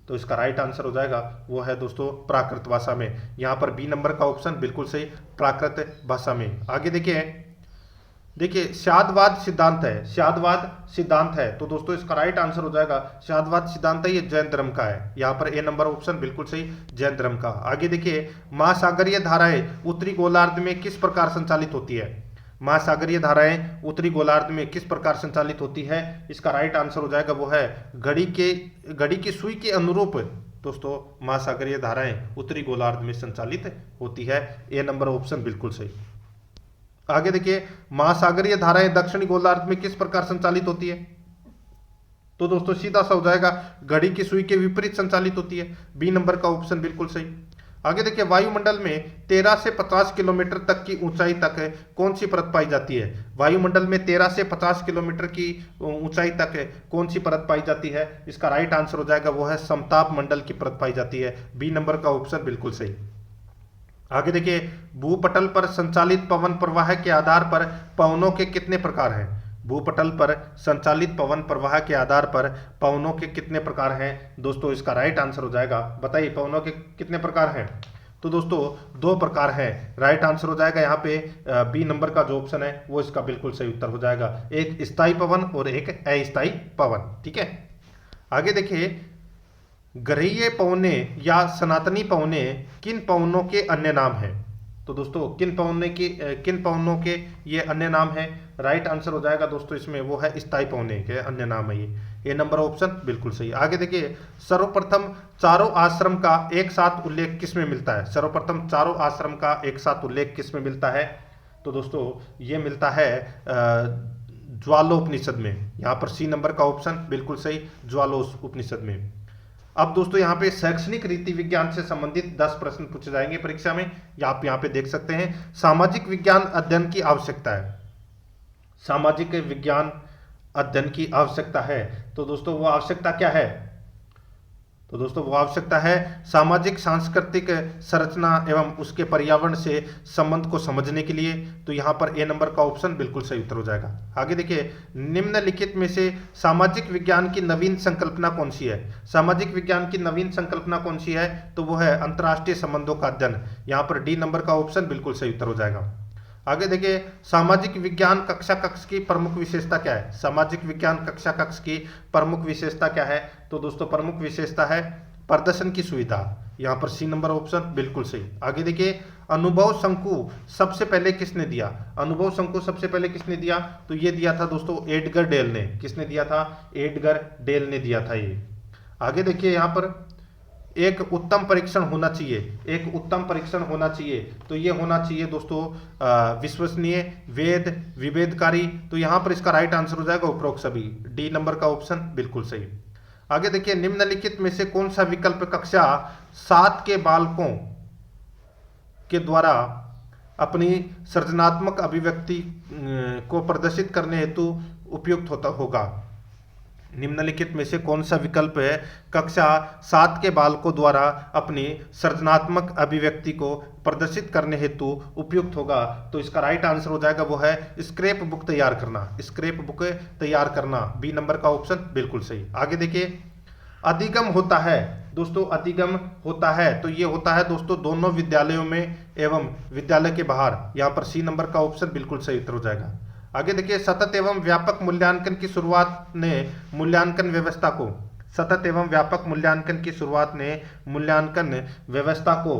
तो इसका राइट आंसर हो जाएगा वो है दोस्तों प्राकृत भाषा में। यहाँ पर बी नंबर का ऑप्शन बिल्कुल सही, प्राकृत भाषा में। आगे देखिए शादवाद सिद्धांत है, शादवाद सिद्धांत है तो दोस्तों इसका राइट आंसर हो जाएगा शादवाद सिद्धांत है, ये जैन धर्म का है। यहाँ पर ए नंबर ऑप्शन बिल्कुल सही, जैन धर्म का। आगे देखिए, महासागरीय धाराएं उत्तरी गोलार्ध में किस प्रकार संचालित होती है? महासागरीय धाराएं उत्तरी गोलार्ध में किस प्रकार संचालित होती है? इसका राइट आंसर हो जाएगा वो है घड़ी की सुई के अनुरूप दोस्तों महासागरीय धाराएं उत्तरी गोलार्ध में संचालित होती है। ए नंबर ऑप्शन बिल्कुल सही। आगे देखिए, महासागरीय धाराएं दक्षिणी गोलार्ध में किस प्रकार संचालित होती है? तो दोस्तों सीधा सा हो जाएगा घड़ी की सुई के विपरीत संचालित होती है। बी नंबर का ऑप्शन बिल्कुल सही। आगे देखिए, वायुमंडल में 13 से 50 किलोमीटर तक की ऊंचाई तक कौन सी परत पाई जाती है? वायुमंडल में 13 से 50 किलोमीटर की ऊंचाई तक कौन सी परत पाई जाती है? इसका राइट आंसर हो जाएगा वो है समताप मंडल की परत पाई जाती है। बी नंबर का ऑप्शन बिल्कुल सही। आगे देखिए, भूपटल पर संचालित पवन प्रवाह के आधार पर पवनों के कितने प्रकार हैं? भूपटल पर संचालित पवन प्रवाह के आधार पर पवनों के कितने प्रकार हैं? दोस्तों इसका राइट आंसर हो जाएगा, बताइए पवनों के कितने प्रकार हैं? तो दोस्तों दो प्रकार है, राइट आंसर हो जाएगा यहाँ पे बी नंबर का जो ऑप्शन है वो इसका बिल्कुल सही उत्तर हो जाएगा, एक स्थायी पवन और एक अस्थायी पवन। ठीक है, आगे देखिए, ग्रहीय पवने या सनातनी पवने किन पवनों के अन्य नाम हैं? तो दोस्तों किन पवनों के ये अन्य नाम है? राइट आंसर हो जाएगा दोस्तों इसमें वो है स्थायी पवने के अन्य नाम है ये नंबर ऑप्शन बिल्कुल सही। आगे देखिए, सर्वप्रथम चारों आश्रम का एक साथ उल्लेख किस में मिलता है? सर्वप्रथम चारों आश्रम का एक साथ उल्लेख किस में मिलता है? तो दोस्तों ये मिलता है ज्वालोपनिषद में। यहाँ पर सी नंबर का ऑप्शन बिल्कुल सही, ज्वालोपनिषद में। अब दोस्तों यहाँ पे शैक्षणिक रीति विज्ञान से संबंधित 10 प्रश्न पूछे जाएंगे परीक्षा में, या आप यहाँ पे देख सकते हैं। सामाजिक विज्ञान अध्ययन की आवश्यकता है, सामाजिक विज्ञान अध्ययन की आवश्यकता है, तो दोस्तों वो आवश्यकता क्या है? तो दोस्तों वो आवश्यकता है सामाजिक सांस्कृतिक संरचना एवं उसके पर्यावरण से संबंध को समझने के लिए। तो यहाँ पर ए नंबर का ऑप्शन बिल्कुल सही उत्तर हो जाएगा। आगे देखिए, निम्नलिखित में से सामाजिक विज्ञान की नवीन संकल्पना कौन सी है? सामाजिक विज्ञान की नवीन संकल्पना कौन सी है? तो वो है अंतर्राष्ट्रीय संबंधों का अध्ययन। यहाँ पर डी नंबर का ऑप्शन बिल्कुल सही उत्तर हो जाएगा। आगे देखिए, सामाजिक विज्ञान कक्षा कक्ष की प्रमुख विशेषता क्या है? सामाजिक विज्ञान कक्षा कक्ष की प्रमुख विशेषता क्या है? तो दोस्तों प्रमुख विशेषता है प्रदर्शन की सुविधा। यहाँ पर सी नंबर ऑप्शन बिल्कुल सही। आगे देखिए, अनुभव शंकु सबसे पहले किसने दिया? अनुभव शंकु सबसे पहले किसने दिया? तो ये दिया था दोस्तों एडगर डेल ने। किसने दिया था? एडगर डेल ने दिया था ये। आगे देखिए, यहाँ पर एक उत्तम परीक्षण होना चाहिए, एक उत्तम परीक्षण होना चाहिए, तो ये होना चाहिए दोस्तों विश्वसनीय, वेद, विभेदकारी। तो यहाँ पर इसका राइट आंसर हो जाएगा उपरोक्त सभी, डी नंबर का ऑप्शन बिल्कुल सही। आगे देखिए, निम्नलिखित में से कौन सा विकल्प कक्षा 7 के बालकों के द्वारा अपनी सृजनात्मक अभिव्यक्ति को प्रदर्शित करने हेतु उपयुक्त होगा? निम्नलिखित में से कौन सा विकल्प है कक्षा 7 के बालकों द्वारा अपनी सृजनात्मक अभिव्यक्ति को प्रदर्शित करने हेतु उपयुक्त होगा? तो इसका राइट आंसर हो जाएगा वो है स्क्रैप बुक तैयार करना, स्क्रैप बुक तैयार करना, बी नंबर का ऑप्शन बिल्कुल सही। आगे देखिए, अधिगम होता है दोस्तों, अधिगम होता है, तो ये होता है दोस्तों दोनों विद्यालयों में एवं विद्यालय के बाहर। यहाँ पर सी नंबर का ऑप्शन बिल्कुल सही उत्तर हो जाएगा। आगे देखिए, सतत एवं व्यापक मूल्यांकन की शुरुआत ने मूल्यांकन व्यवस्था को, सतत एवं व्यापक मूल्यांकन की शुरुआत ने मूल्यांकन व्यवस्था को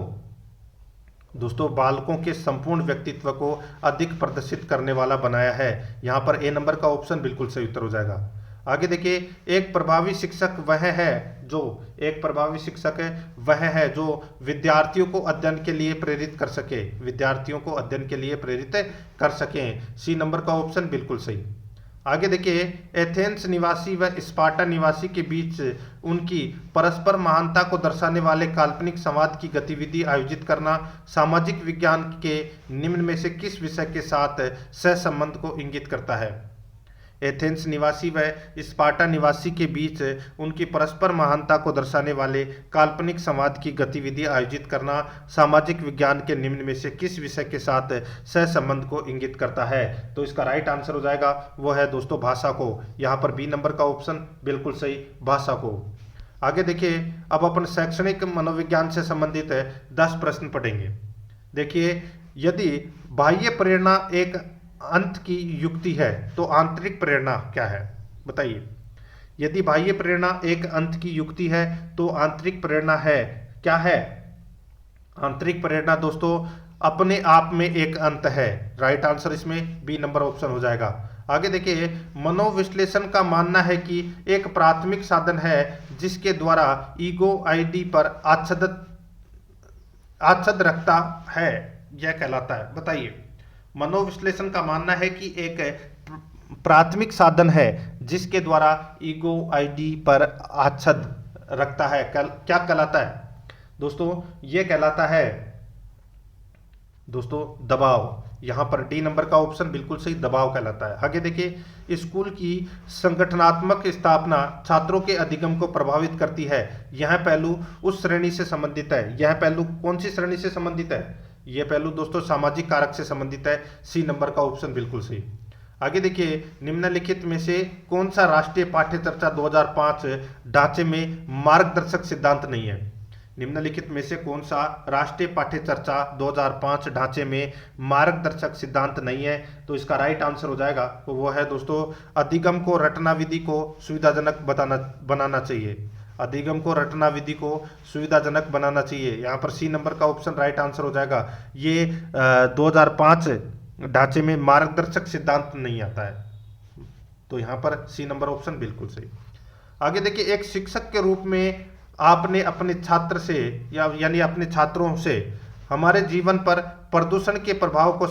दोस्तों बालकों के संपूर्ण व्यक्तित्व को अधिक प्रदर्शित करने वाला बनाया है। यहाँ पर ए नंबर का ऑप्शन बिल्कुल सही उत्तर हो जाएगा। आगे देखिए, एक प्रभावी शिक्षक वह है जो, एक प्रभावी शिक्षक वह है जो विद्यार्थियों को अध्ययन के लिए प्रेरित कर सके, विद्यार्थियों को अध्ययन के लिए प्रेरित कर सकें, सी नंबर का ऑप्शन बिल्कुल सही। आगे देखिए, एथेंस निवासी व स्पार्टा निवासी के बीच उनकी परस्पर महानता को दर्शाने वाले काल्पनिक संवाद की गतिविधि आयोजित करना सामाजिक विज्ञान के निम्न में से किस विषय के साथ सहसंबंध को इंगित करता है? एथेंस निवासी व स्पार्टा निवासी के बीच उनकी परस्पर महानता को दर्शाने वाले काल्पनिक संवाद की गतिविधि आयोजित करना सामाजिक विज्ञान के निम्न में से किस विषय के साथ सहसंबंध को इंगित करता है? तो इसका राइट आंसर हो जाएगा वो है दोस्तों भाषा को। यहाँ पर बी नंबर का ऑप्शन बिल्कुल सही, भाषा को। आगे देखिए, अब अपन शैक्षणिक मनोविज्ञान से संबंधित 10 प्रश्न पढ़ेंगे। देखिए, यदि बाह्य प्रेरणा एक अंत की युक्ति है तो आंतरिक प्रेरणा क्या है? बताइए। यदि बाह्य प्रेरणा एक अंत की युक्ति है तो आंतरिक प्रेरणा है क्या है? आंतरिक प्रेरणा दोस्तों अपने आप में एक अंत है। राइट आंसर इसमें बी नंबर ऑप्शन हो जाएगा। आगे देखिए, मनोविश्लेषण का मानना है कि एक प्राथमिक साधन है जिसके द्वारा ईगो आईडी पर आच्छद रखता है, यह कहलाता है। बताइए। मनोविश्लेषण का मानना है कि एक प्राथमिक साधन है जिसके द्वारा ईगो आईडी पर आच्छद रखता है, क्या कहलाता है दोस्तों? यह कहलाता है दोस्तों दबाव। यहां पर डी नंबर का ऑप्शन बिल्कुल सही, दबाव कहलाता है। आगे देखिए, स्कूल की संगठनात्मक स्थापना छात्रों के अधिगम को प्रभावित करती है, यह पहलू उस श्रेणी से संबंधित है। यह पहलू कौन सी श्रेणी से संबंधित है? यह पहलू दोस्तों सामाजिक कारक से संबंधित है, सी नंबर का ऑप्शन बिल्कुल सही। आगे देखिए, निम्नलिखित में से कौन सा राष्ट्रीय पाठ्य चर्चा 2005 ढांचे में मार्गदर्शक सिद्धांत नहीं है? निम्नलिखित में से कौन सा राष्ट्रीय पाठ्य चर्चा 2005 ढांचे में मार्गदर्शक सिद्धांत नहीं है? तो इसका राइट आंसर हो जाएगा तो वो है दोस्तों, अधिगम को रटना विधि को सुविधाजनक बनाना चाहिए। अधिगम को रटना विधि को सुविधाजनक बनाना चाहिए। यहाँ पर सी नंबर का ऑप्शन राइट आंसर हो जाएगा। ये 2005 ढांचे में मार्गदर्शक सिद्धांत नहीं आता है, तो यहाँ पर सी नंबर ऑप्शन बिल्कुल सही। आगे देखिए, एक शिक्षक के रूप में आपने अपने छात्र से यानी अपने छात्रों से हमारे जीवन पर प्रदूषण के प्रभाव को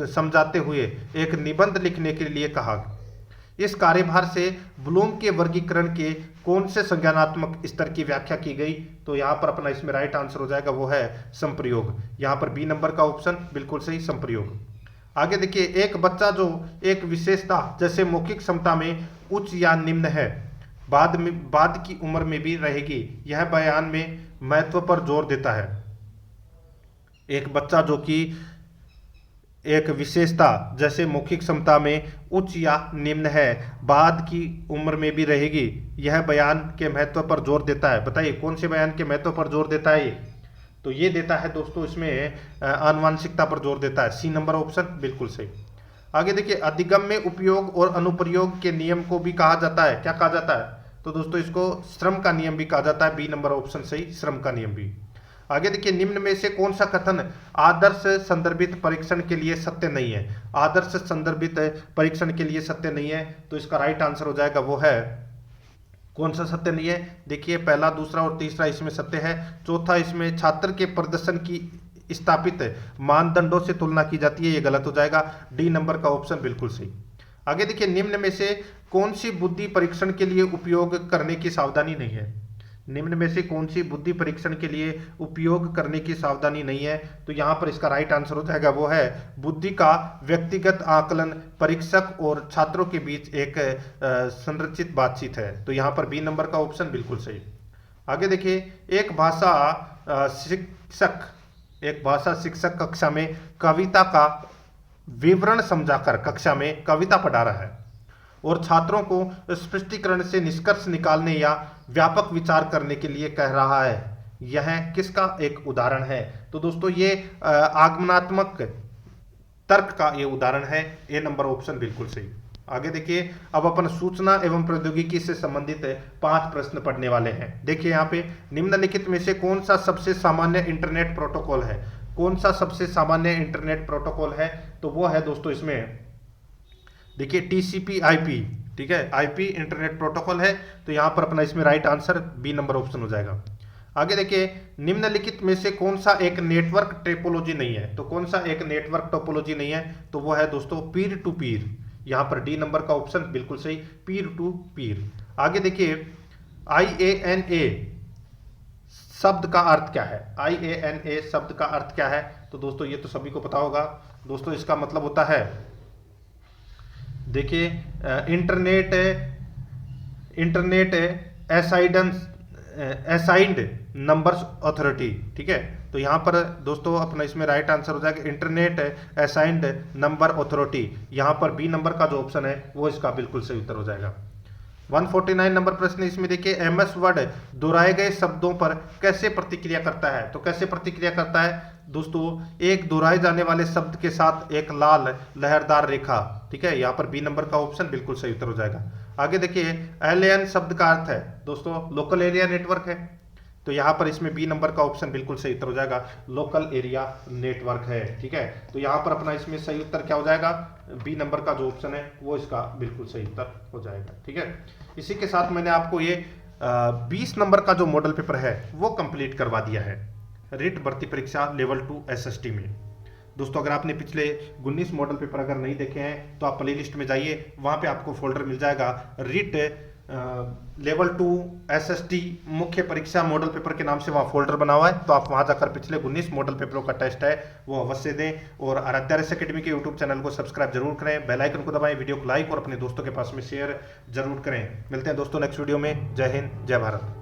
समझाते हुए एक निबंध लिखने के लिए कहा। इस कार्यभार से ब्लूम के वर्गीकरण के कौन से संज्ञानात्मक स्तर की व्याख्या की गई? तो यहाँ पर अपना इसमें राइट आंसर हो जाएगा वो है संप्रयोग। यहाँ पर बी नंबर का ऑप्शन बिल्कुल सही, संप्रयोग। आगे देखिए, एक बच्चा जो एक विशेषता जैसे मौखिक क्षमता में उच्च या निम्न है, बाद की उम्र में भी रहेगी, यह बयान में महत्व पर जोर देता है। एक बच्चा जो कि एक विशेषता जैसे मौखिक क्षमता में उच्च या निम्न है, बाद की उम्र में भी रहेगी, यह बयान के महत्व पर जोर देता है। बताइए कौन से बयान के महत्व पर जोर देता है ये? तो ये देता है दोस्तों इसमें आनुवांशिकता पर जोर देता है। सी नंबर ऑप्शन बिल्कुल सही। आगे देखिए, अधिगम में उपयोग और अनुप्रयोग के नियम को भी कहा जाता है, क्या कहा जाता है? तो दोस्तों इसको श्रम का नियम भी कहा जाता है। बी नंबर ऑप्शन सही, श्रम का नियम भी। आगे देखिए, निम्न में से कौन सा कथन आदर्श संदर्भित परीक्षण के लिए सत्य नहीं है? आदर्श संदर्भित परीक्षण के लिए सत्य नहीं है, तो इसका राइट आंसर हो जाएगा वो है, कौन सा सत्य नहीं है? देखिए, पहला, दूसरा और तीसरा इसमें सत्य है। चौथा, इसमें छात्र के प्रदर्शन की स्थापित मानदंडों से तुलना की जाती है, ये गलत हो जाएगा। डी नंबर का ऑप्शन बिल्कुल सही। आगे देखिए, निम्न में से कौन सी बुद्धि परीक्षण के लिए उपयोग करने की सावधानी नहीं है? निम्न में से कौन सी बुद्धि परीक्षण के लिए उपयोग करने की सावधानी नहीं है? तो यहाँ पर इसका राइट आंसर हो जाएगा वो है बुद्धि का व्यक्तिगत आकलन परीक्षक और छात्रों के बीच एक संरचित बातचीत है, तो यहाँ पर बी नंबर का ऑप्शन बिल्कुल सही। आगे देखिए, एक भाषा शिक्षक कक्षा में कविता का विवरण समझाकर कक्षा में कविता पढ़ा रहा है और छात्रों को स्पष्टीकरण से निष्कर्ष निकालने या व्यापक विचार करने के लिए कह रहा है, यह किसका एक उदाहरण है? तो दोस्तों ये आगमनात्मक तर्क का ये उदाहरण है। ए नंबर ऑप्शन बिल्कुल सही। आगे देखिए, अब अपन सूचना एवं प्रौद्योगिकी से संबंधित 5 प्रश्न पढ़ने वाले हैं। देखिए यहाँ पे, निम्नलिखित में से कौन सा सबसे सामान्य इंटरनेट प्रोटोकॉल है? कौन सा सबसे सामान्य इंटरनेट प्रोटोकॉल है? तो वो है दोस्तों इसमें देखिए TCP/IP, ठीक है, IP इंटरनेट प्रोटोकॉल है, तो यहाँ पर अपना इसमें right answer B number option हो जाएगा। आगे देखिए, निम्नलिखित में से कौन सा एक नेटवर्क टोपोलॉजी नहीं है? तो कौन सा एक नेटवर्क टोपोलॉजी नहीं है? तो वो है दोस्तों पीर टू पीर। यहाँ पर डी नंबर का ऑप्शन बिल्कुल सही, पीर टू पीर। आगे देखिए, IANA शब्द का अर्थ क्या है? IANA शब्द का अर्थ क्या है? तो दोस्तों ये तो सभी को पता होगा दोस्तों, इसका मतलब होता है, देखिए, इंटरनेट असाइंड नंबर्स अथॉरिटी, ठीक है। तो यहाँ पर दोस्तों अपना इसमें राइट आंसर हो जाएगा इंटरनेट असाइंड नंबर अथॉरिटी। यहाँ पर बी नंबर का जो ऑप्शन है वो इसका बिल्कुल सही उत्तर हो जाएगा। 149 नंबर प्रश्न इसमें देखिए, MS वर्ड दोहराए गए शब्दों पर कैसे प्रतिक्रिया करता है? तो कैसे प्रतिक्रिया करता है दोस्तों? एक दोहराए जाने वाले शब्द के साथ एक लाल लहरदार रेखा, ठीक है, यहाँ पर बी नंबर का ऑप्शन बिल्कुल सही उत्तर हो जाएगा। आगे देखिए, LAN शब्द का अर्थ है दोस्तों लोकल एरिया नेटवर्क है, तो यहाँ पर इसमें बी नंबर का ऑप्शन बिल्कुल सही उत्तर हो जाएगा, लोकल एरिया नेटवर्क है, ठीक है। तो यहाँ पर अपना इसमें सही उत्तर क्या हो जाएगा? बी नंबर का जो ऑप्शन है वो इसका बिल्कुल सही उत्तर हो जाएगा, ठीक है। इसी के साथ मैंने आपको ये 20 नंबर का जो मॉडल पेपर है वो कंप्लीट करवा दिया है रिट भर्ती परीक्षा लेवल 2 SST में। दोस्तों अगर आपने पिछले 19 मॉडल पेपर अगर नहीं देखे हैं तो आप प्ले लिस्ट में जाइए, वहाँ पे आपको फोल्डर मिल जाएगा रिट लेवल 2 SST मुख्य परीक्षा मॉडल पेपर के नाम से वहाँ फोल्डर बना हुआ है, तो आप वहाँ जाकर पिछले 19 मॉडल पेपरों का टेस्ट है वो अवश्य दें। और आराध्या रेस एकेडमी के यूट्यूब चैनल को सब्सक्राइब जरूर करें, बेल आइकन को दबाएं, वीडियो को लाइक और अपने दोस्तों के पास में शेयर जरूर करें। मिलते हैं दोस्तों नेक्स्ट वीडियो में। जय हिंद, जय भारत।